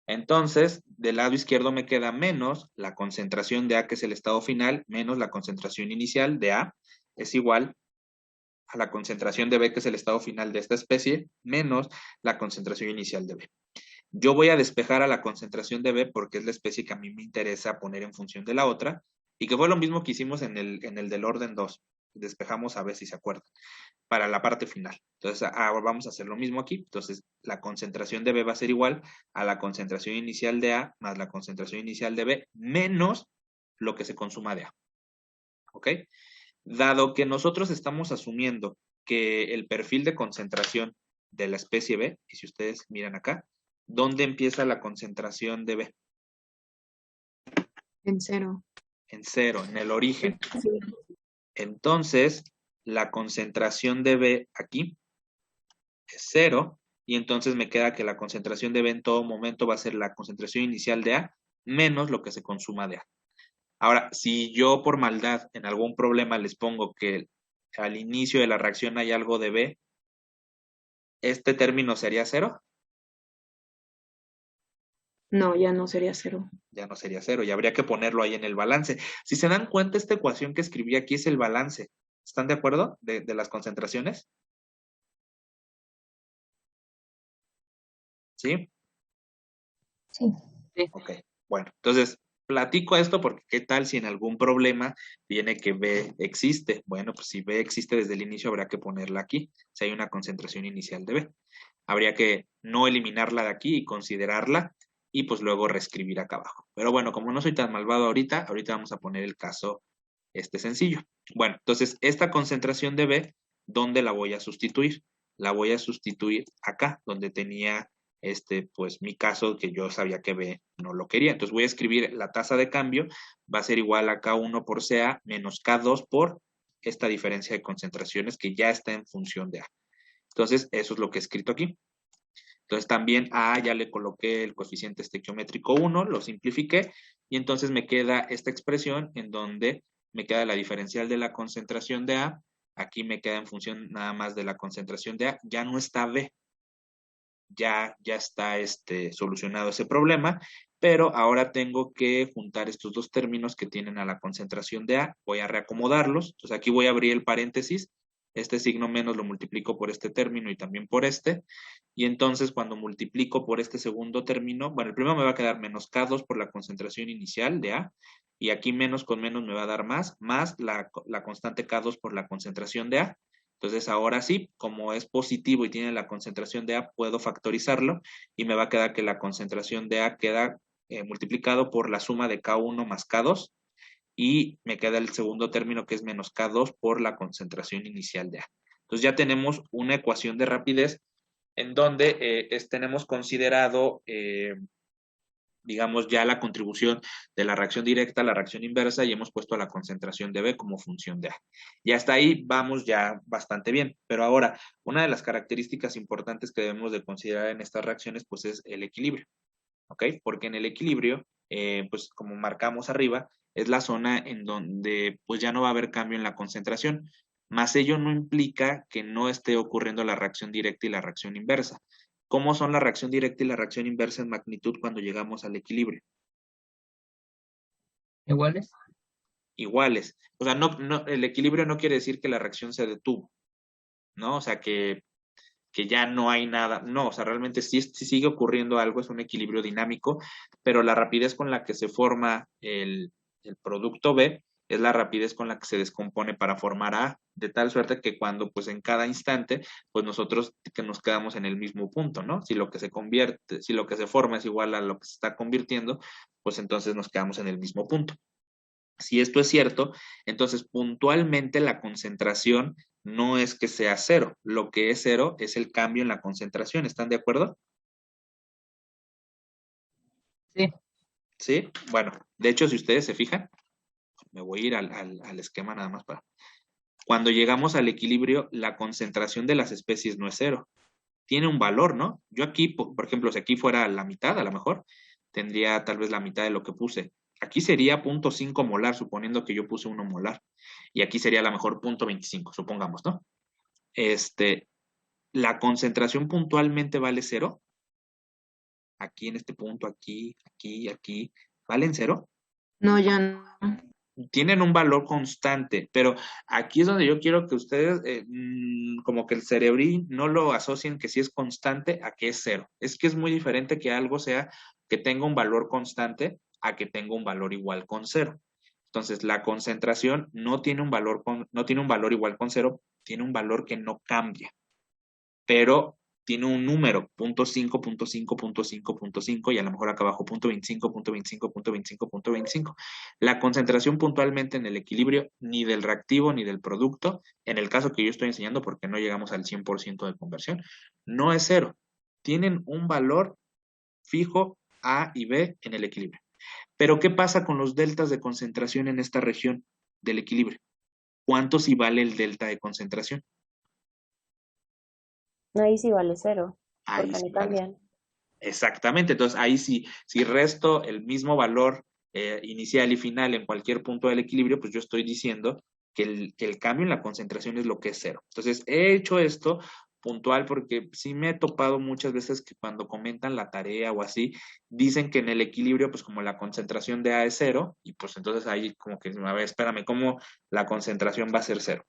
entonces, del lado izquierdo me queda menos la concentración de A, que es el estado final, menos la concentración inicial de A, es igual a la concentración de B, que es el estado final de esta especie, menos la concentración inicial de B. Yo voy a despejar a la concentración de B porque es la especie que a mí me interesa poner en función de la otra, y que fue lo mismo que hicimos en el del orden 2. Despejamos a ver si se acuerdan, para la parte final. Entonces, ahora vamos a hacer lo mismo aquí. Entonces, la concentración de B va a ser igual a la concentración inicial de A más la concentración inicial de B menos lo que se consuma de A. ¿Ok? Dado que nosotros estamos asumiendo que el perfil de concentración de la especie B, y si ustedes miran acá, ¿dónde empieza la concentración de B? En 0. En 0, en el origen. Entonces, la concentración de B aquí es 0, y entonces me queda que la concentración de B en todo momento va a ser la concentración inicial de A menos lo que se consuma de A. Ahora, si yo por maldad en algún problema les pongo que al inicio de la reacción hay algo de B, ¿este término sería 0? No, ya no sería 0. Ya no sería 0, y habría que ponerlo ahí en el balance. Si se dan cuenta, esta ecuación que escribí aquí es el balance. ¿Están de acuerdo? De las concentraciones. ¿Sí? Sí. Ok, bueno, entonces platico esto porque qué tal si en algún problema viene que B existe. Bueno, pues si B existe desde el inicio habrá que ponerla aquí, si hay una concentración inicial de B. Habría que no eliminarla de aquí y considerarla y pues luego reescribir acá abajo. Pero bueno, como no soy tan malvado ahorita vamos a poner el caso sencillo. Bueno, entonces esta concentración de B, ¿dónde la voy a sustituir? La voy a sustituir acá, donde tenía pues mi caso que yo sabía que B no lo quería. Entonces voy a escribir la tasa de cambio, va a ser igual a K1 por CA menos K2 por esta diferencia de concentraciones que ya está en función de A. Entonces, eso es lo que he escrito aquí. Entonces, también a A ya le coloqué el coeficiente estequiométrico 1, lo simplifiqué, y entonces me queda esta expresión en donde me queda la diferencial de la concentración de A, aquí me queda en función nada más de la concentración de A, ya no está B, ya está solucionado ese problema, pero ahora tengo que juntar estos dos términos que tienen a la concentración de A, voy a reacomodarlos, entonces aquí voy a abrir el paréntesis, este signo menos lo multiplico por este término y también por este, y entonces cuando multiplico por este segundo término, bueno, el primero me va a quedar menos K2 por la concentración inicial de A, y aquí menos con menos me va a dar más la constante K2 por la concentración de A. Entonces ahora sí, como es positivo y tiene la concentración de A, puedo factorizarlo y me va a quedar que la concentración de A queda multiplicado por la suma de K1 más K2 y me queda el segundo término que es menos K2 por la concentración inicial de A. Entonces ya tenemos una ecuación de rapidez en donde tenemos considerado, digamos, ya la contribución de la reacción directa a la reacción inversa y hemos puesto a la concentración de B como función de A. Y hasta ahí vamos ya bastante bien. Pero ahora, una de las características importantes que debemos de considerar en estas reacciones, pues es el equilibrio. ¿Ok? Porque en el equilibrio, pues como marcamos arriba, es la zona en donde pues ya no va a haber cambio en la concentración, más ello no implica que no esté ocurriendo la reacción directa y la reacción inversa. ¿Cómo son la reacción directa y la reacción inversa en magnitud cuando llegamos al equilibrio? ¿Iguales? Iguales. O sea, el equilibrio no quiere decir que la reacción se detuvo, ¿no? O sea, que ya no hay nada. No, o sea, realmente sí sigue ocurriendo algo, es un equilibrio dinámico, pero la rapidez con la que se forma el producto B es la rapidez con la que se descompone para formar A, de tal suerte que cuando, pues en cada instante, pues nosotros que nos quedamos en el mismo punto, ¿no? Si lo que se convierte, si lo que se forma es igual a lo que se está convirtiendo, pues entonces nos quedamos en el mismo punto. Si esto es cierto, entonces puntualmente la concentración no es que sea cero. Lo que es cero es el cambio en la concentración. ¿Están de acuerdo? Sí. Sí. Bueno, de hecho, si ustedes se fijan, me voy a ir al esquema nada más para... Cuando llegamos al equilibrio, la concentración de las especies no es cero. Tiene un valor, ¿no? Yo aquí, por ejemplo, si aquí fuera la mitad, a lo mejor, tendría tal vez la mitad de lo que puse. Aquí sería 0.5 molar, suponiendo que yo puse 1 molar. Y aquí sería a lo mejor 0.25, supongamos, ¿no? La concentración puntualmente vale cero. Aquí en este punto, aquí, aquí, aquí, ¿valen cero? No, ya no. Tienen un valor constante, pero aquí es donde yo quiero que ustedes, como que el cerebrín no lo asocien que si es constante a que es cero. Es que es muy diferente que algo sea que tenga un valor constante a que tenga un valor igual con cero. Entonces, la concentración no tiene un valor, no tiene un valor igual con cero, tiene un valor que no cambia, pero tiene un número, 0.5, 0.5, 0.5, 0.5, y a lo mejor acá abajo 0.25, 0.25, 0.25, 0.25. La concentración puntualmente en el equilibrio ni del reactivo ni del producto, en el caso que yo estoy enseñando porque no llegamos al 100% de conversión, no es cero. Tienen un valor fijo A y B en el equilibrio. Pero ¿qué pasa con los deltas de concentración en esta región del equilibrio? ¿Cuánto si vale el delta de concentración? Ahí sí vale cero, Ahí porque a sí mí vale. también. Exactamente, entonces ahí sí, si resto el mismo valor inicial y final en cualquier punto del equilibrio, pues yo estoy diciendo que el cambio en la concentración es lo que es cero. Entonces he hecho esto puntual porque sí me he topado muchas veces que cuando comentan la tarea o así, dicen que en el equilibrio, pues como la concentración de A es cero, y pues entonces ahí como que, a ver, espérame, ¿cómo la concentración va a ser cero?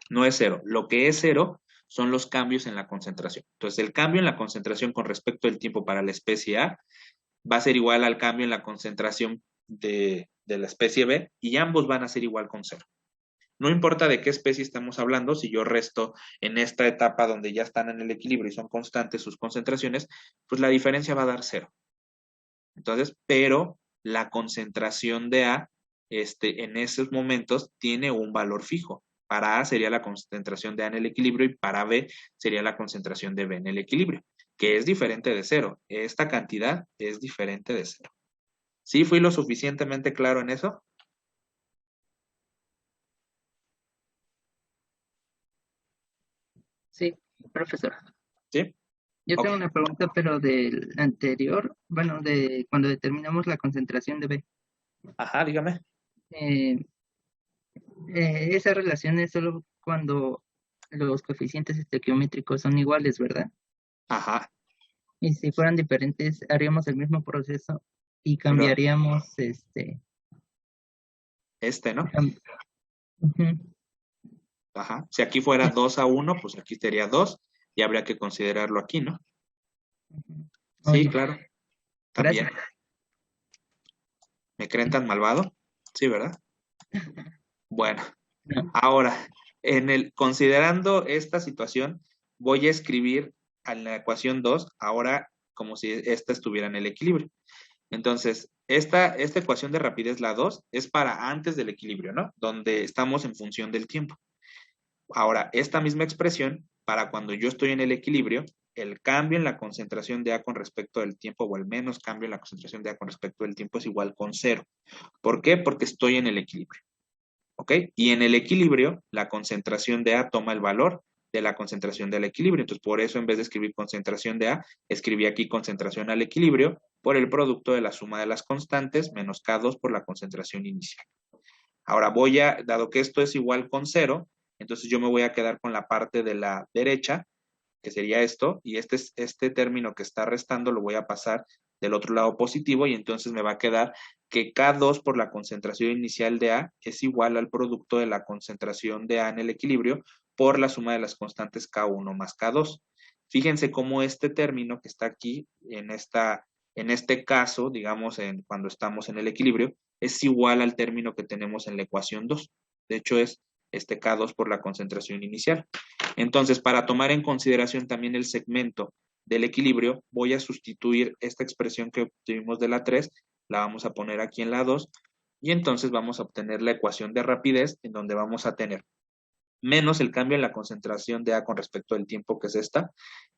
No es cero. Lo que es cero son los cambios en la concentración. Entonces, el cambio en la concentración con respecto al tiempo para la especie A va a ser igual al cambio en la concentración de la especie B y ambos van a ser igual con cero. No importa de qué especie estamos hablando, si yo resto en esta etapa donde ya están en el equilibrio y son constantes sus concentraciones, pues la diferencia va a dar cero. Entonces, pero la concentración de A en esos momentos tiene un valor fijo. Para A sería la concentración de A en el equilibrio y para B sería la concentración de B en el equilibrio, que es diferente de cero. Esta cantidad es diferente de cero. ¿Sí fui lo suficientemente claro en eso? Sí, profesor. ¿Sí? Yo Ok. tengo una pregunta, pero del anterior, bueno, de cuando determinamos la concentración de B. Ajá, dígame. Eh, esa relación es solo cuando los coeficientes estequiométricos son iguales, ¿verdad? Ajá. Y si fueran diferentes, haríamos el mismo proceso y cambiaríamos ¿no? Ujú. Ajá. Si aquí fuera 2-1, pues aquí sería 2 y habría que considerarlo aquí, ¿no? Sí, Oye, claro. También. gracias. ¿Me creen tan malvado? Sí, ¿verdad? Bueno, No. ahora, considerando esta situación, voy a escribir en la ecuación 2, ahora como si esta estuviera en el equilibrio. Entonces, esta ecuación de rapidez, la 2, es para antes del equilibrio, ¿no? Donde estamos en función del tiempo. Ahora, esta misma expresión, para cuando yo estoy en el equilibrio, el cambio en la concentración de A con respecto del tiempo, o el menos cambio en la concentración de A con respecto del tiempo, es igual con 0. ¿Por qué? Porque estoy en el equilibrio. ¿Ok? Y en el equilibrio, la concentración de A toma el valor de la concentración del equilibrio. Entonces, por eso, en vez de escribir concentración de A, escribí aquí concentración al equilibrio por el producto de la suma de las constantes menos K2 por la concentración inicial. Ahora dado que esto es igual con 0, entonces yo me voy a quedar con la parte de la derecha, que sería esto, y este término que está restando lo voy a pasar del otro lado positivo, y entonces me va a quedar que K2 por la concentración inicial de A es igual al producto de la concentración de A en el equilibrio por la suma de las constantes K1 más K2. Fíjense cómo este término que está aquí, en este caso, digamos, cuando estamos en el equilibrio, es igual al término que tenemos en la ecuación 2. De hecho, es este K2 por la concentración inicial. Entonces, para tomar en consideración también el segmento del equilibrio, voy a sustituir esta expresión que obtuvimos de la 3, la vamos a poner aquí en la 2, y entonces vamos a obtener la ecuación de rapidez, en donde vamos a tener menos el cambio en la concentración de A con respecto al tiempo, que es esta,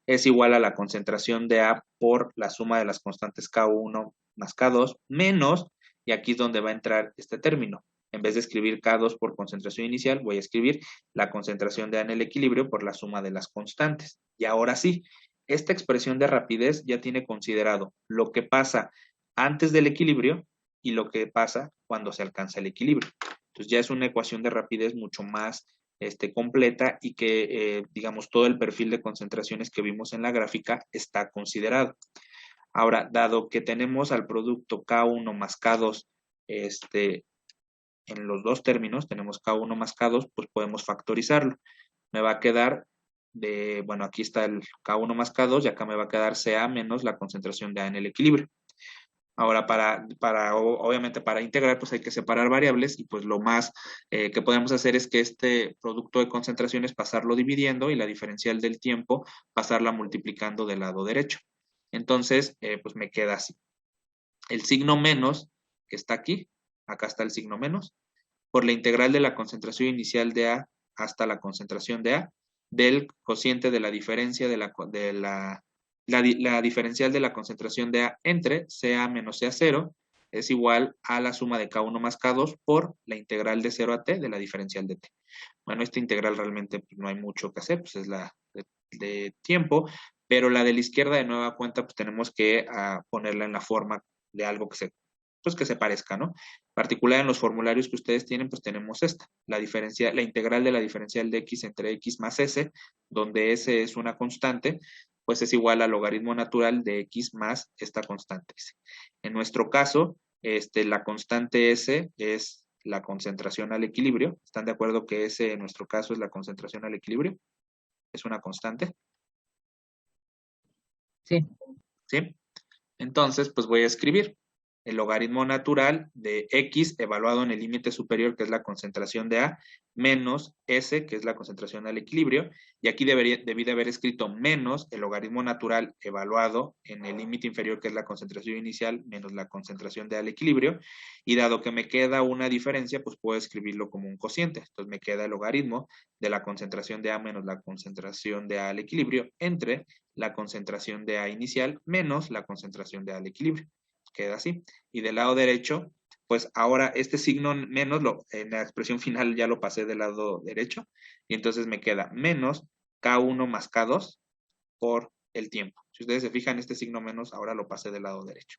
es igual a la concentración de A por la suma de las constantes K1 más K2, menos, y aquí es donde va a entrar este término. En vez de escribir K2 por concentración inicial, voy a escribir la concentración de A en el equilibrio por la suma de las constantes. Y ahora sí, esta expresión de rapidez ya tiene considerado lo que pasa antes del equilibrio y lo que pasa cuando se alcanza el equilibrio. Entonces ya es una ecuación de rapidez mucho más completa y que, digamos, todo el perfil de concentraciones que vimos en la gráfica está considerado. Ahora, dado que tenemos al producto K1 más K2, en los dos términos, tenemos K1 más K2, pues podemos factorizarlo. Me va a quedar bueno, aquí está el K1 más K2 y acá me va a quedar CA menos la concentración de A en el equilibrio. Ahora, obviamente para integrar, pues hay que separar variables y pues lo más que podemos hacer es que este producto de concentraciones pasarlo dividiendo y la diferencial del tiempo pasarla multiplicando del lado derecho. Entonces, pues me queda así. El signo menos que está aquí, acá está el signo menos, por la integral de la concentración inicial de A hasta la concentración de A, del cociente de la diferencia la diferencial de la concentración de A entre CA menos CA0 es igual a la suma de K1 más K2 por la integral de 0 a T de la diferencial de T. Bueno, esta integral realmente pues, no hay mucho que hacer, pues es la de tiempo, pero la de la izquierda de nueva cuenta pues tenemos que ponerla en la forma de algo que se parezca, ¿no? En particular en los formularios que ustedes tienen, pues tenemos esta, la integral de la diferencial de x entre x más s, donde s es una constante, pues es igual al logaritmo natural de x más esta constante s. En nuestro caso, la constante s es la concentración al equilibrio. ¿Están de acuerdo que s en nuestro caso es la concentración al equilibrio? ¿Es una constante? Sí. ¿Sí? Entonces, pues voy a escribir el logaritmo natural de x evaluado en el límite superior, que es la concentración de A, menos S, que es la concentración al equilibrio, y aquí debí de haber escrito menos el logaritmo natural evaluado en el límite inferior, que es la concentración inicial, menos la concentración de A al equilibrio, y dado que me queda una diferencia, pues puedo escribirlo como un cociente. Entonces me queda el logaritmo de la concentración de A menos la concentración de A al equilibrio entre la concentración de A inicial menos la concentración de A al equilibrio. Queda así. Y del lado derecho, pues ahora este signo menos, en la expresión final ya lo pasé del lado derecho, y entonces me queda menos K1 más K2 por el tiempo. Si ustedes se fijan, este signo menos ahora lo pasé del lado derecho.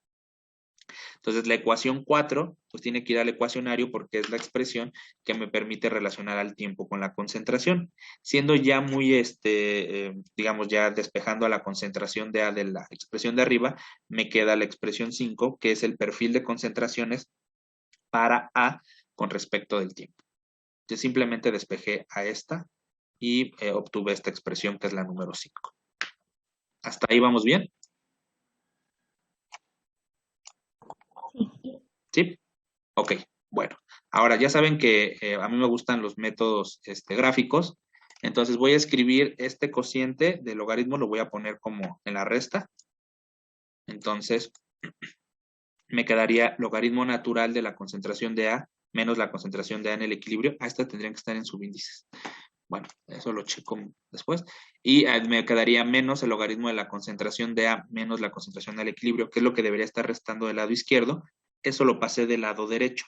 Entonces, la ecuación 4, pues tiene que ir al ecuacionario porque es la expresión que me permite relacionar al tiempo con la concentración. Siendo ya muy, digamos, ya despejando a la concentración de A de la expresión de arriba, me queda la expresión 5, que es el perfil de concentraciones para A con respecto del tiempo. Yo simplemente despejé a esta y obtuve esta expresión que es la número 5. ¿Hasta ahí vamos bien? ¿Sí? Ok, bueno. Ahora ya saben que a mí me gustan los métodos gráficos. Entonces voy a escribir este cociente del logaritmo, lo voy a poner como en la resta. Entonces me quedaría logaritmo natural de la concentración de A menos la concentración de A en el equilibrio. A esta tendrían que estar en subíndices. Bueno, eso lo checo después. Y me quedaría menos el logaritmo de la concentración de A menos la concentración del equilibrio, que es lo que debería estar restando del lado izquierdo. Eso lo pasé del lado derecho.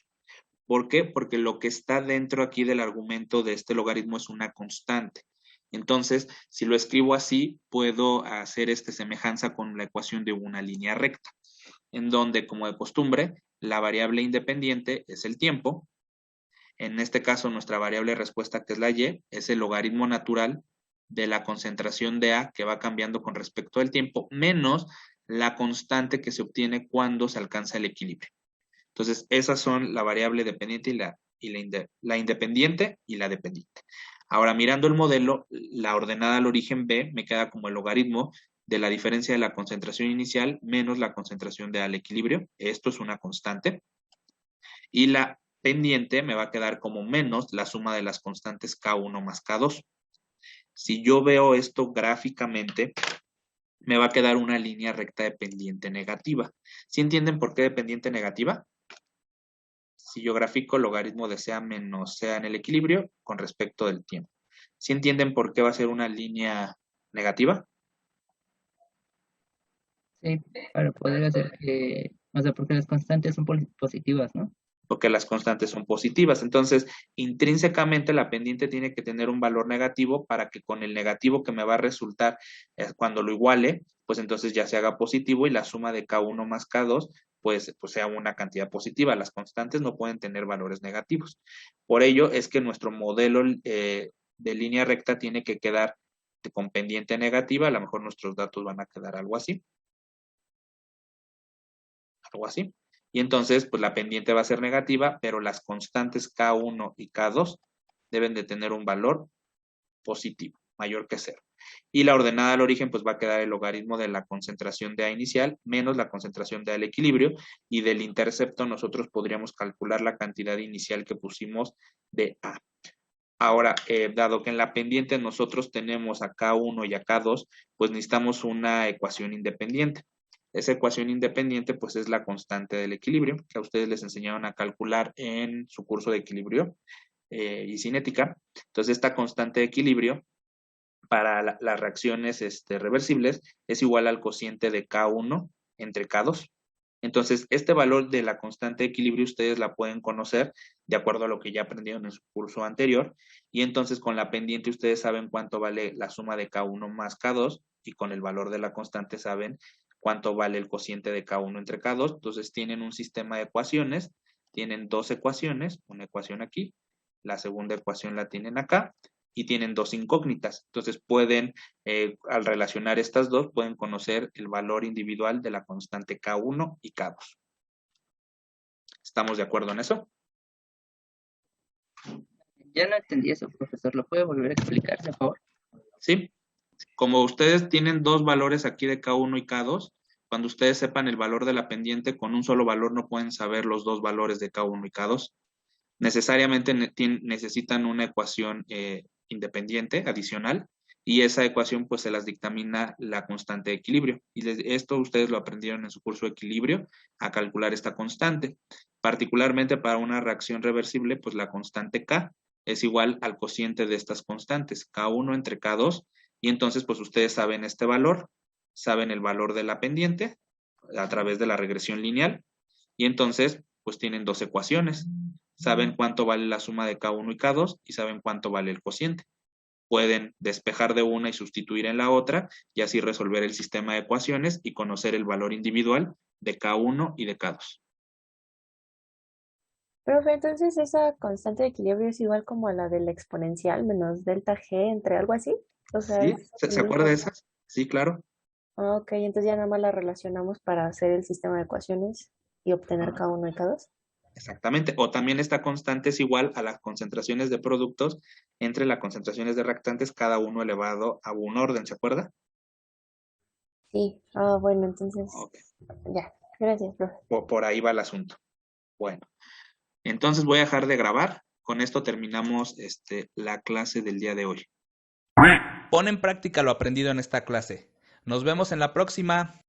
¿Por qué? Porque lo que está dentro aquí del argumento de este logaritmo es una constante. Entonces, si lo escribo así, puedo hacer semejanza con la ecuación de una línea recta, en donde, como de costumbre, la variable independiente es el tiempo. En este caso, nuestra variable respuesta, que es la y, es el logaritmo natural de la concentración de A, que va cambiando con respecto al tiempo, menos la constante que se obtiene cuando se alcanza el equilibrio. Entonces, esas son la variable dependiente la independiente y la dependiente. Ahora, mirando el modelo, la ordenada al origen B me queda como el logaritmo de la diferencia de la concentración inicial menos la concentración de A al equilibrio. Esto es una constante. Y la pendiente me va a quedar como menos la suma de las constantes K1 más K2. Si yo veo esto gráficamente, me va a quedar una línea recta de pendiente negativa. ¿Sí entienden por qué de pendiente negativa? Si yo grafico logaritmo de sea menos sea en el equilibrio con respecto del tiempo. ¿Sí entienden por qué va a ser una línea negativa? Sí, para poder hacer que, o sea, porque las constantes son positivas, ¿no? Porque las constantes son positivas. Entonces, intrínsecamente la pendiente tiene que tener un valor negativo para que con el negativo que me va a resultar cuando lo iguale, pues entonces ya se haga positivo y la suma de K1 más K2 pues sea una cantidad positiva. Las constantes no pueden tener valores negativos. Por ello es que nuestro modelo de línea recta tiene que quedar con pendiente negativa. A lo mejor nuestros datos van a quedar algo así. Algo así. Y entonces, pues la pendiente va a ser negativa, pero las constantes K1 y K2 deben de tener un valor positivo, mayor que 0. Y la ordenada al origen, pues va a quedar el logaritmo de la concentración de A inicial menos la concentración de A al equilibrio, y del intercepto nosotros podríamos calcular la cantidad inicial que pusimos de A. Ahora, dado que en la pendiente nosotros tenemos a K1 y a K2, pues necesitamos una ecuación independiente. Esa ecuación independiente, pues es la constante del equilibrio, que a ustedes les enseñaron a calcular en su curso de equilibrio y cinética. Entonces, esta constante de equilibrio para las reacciones reversibles es igual al cociente de K1 entre K2. Entonces, este valor de la constante de equilibrio ustedes la pueden conocer de acuerdo a lo que ya aprendieron en su curso anterior. Y entonces, con la pendiente ustedes saben cuánto vale la suma de K1 más K2 y con el valor de la constante saben cuánto vale el cociente de K1 entre K2. Entonces, tienen un sistema de ecuaciones, tienen dos ecuaciones, una ecuación aquí, la segunda ecuación la tienen acá, y tienen dos incógnitas. Entonces pueden, al relacionar estas dos, pueden conocer el valor individual de la constante K1 y K2. ¿Estamos de acuerdo en eso? Ya no entendí eso, profesor. ¿Lo puede volver a explicar, por favor? Sí. Como ustedes tienen dos valores aquí de K1 y K2, cuando ustedes sepan el valor de la pendiente, con un solo valor no pueden saber los dos valores de K1 y K2. Necesariamente necesitan una ecuación independiente, adicional, y esa ecuación pues se las dictamina la constante de equilibrio. Y esto ustedes lo aprendieron en su curso de equilibrio, a calcular esta constante. Particularmente para una reacción reversible, pues la constante K es igual al cociente de estas constantes, K1 entre K2, y entonces pues ustedes saben este valor, saben el valor de la pendiente a través de la regresión lineal, y entonces pues tienen dos ecuaciones. Saben cuánto vale la suma de K1 y K2 y saben cuánto vale el cociente. Pueden despejar de una y sustituir en la otra y así resolver el sistema de ecuaciones y conocer el valor individual de K1 y de K2. Profe, entonces esa constante de equilibrio es igual como a la de la exponencial menos delta G entre algo así. O sea, ¿Sí? es ¿Se el acuerda de mismo. esas? Sí, claro. Ah, ok, entonces ya nada más la relacionamos para hacer el sistema de ecuaciones y obtener Ah, K1 y K2. exactamente. O también esta constante es igual a las concentraciones de productos entre las concentraciones de reactantes, cada uno elevado a un orden, ¿se acuerda? Sí, bueno, entonces Ok. ya. Gracias, profe. Por ahí va el asunto. Bueno, entonces voy a dejar de grabar. Con esto terminamos la clase del día de hoy. Pon en práctica lo aprendido en esta clase. Nos vemos en la próxima.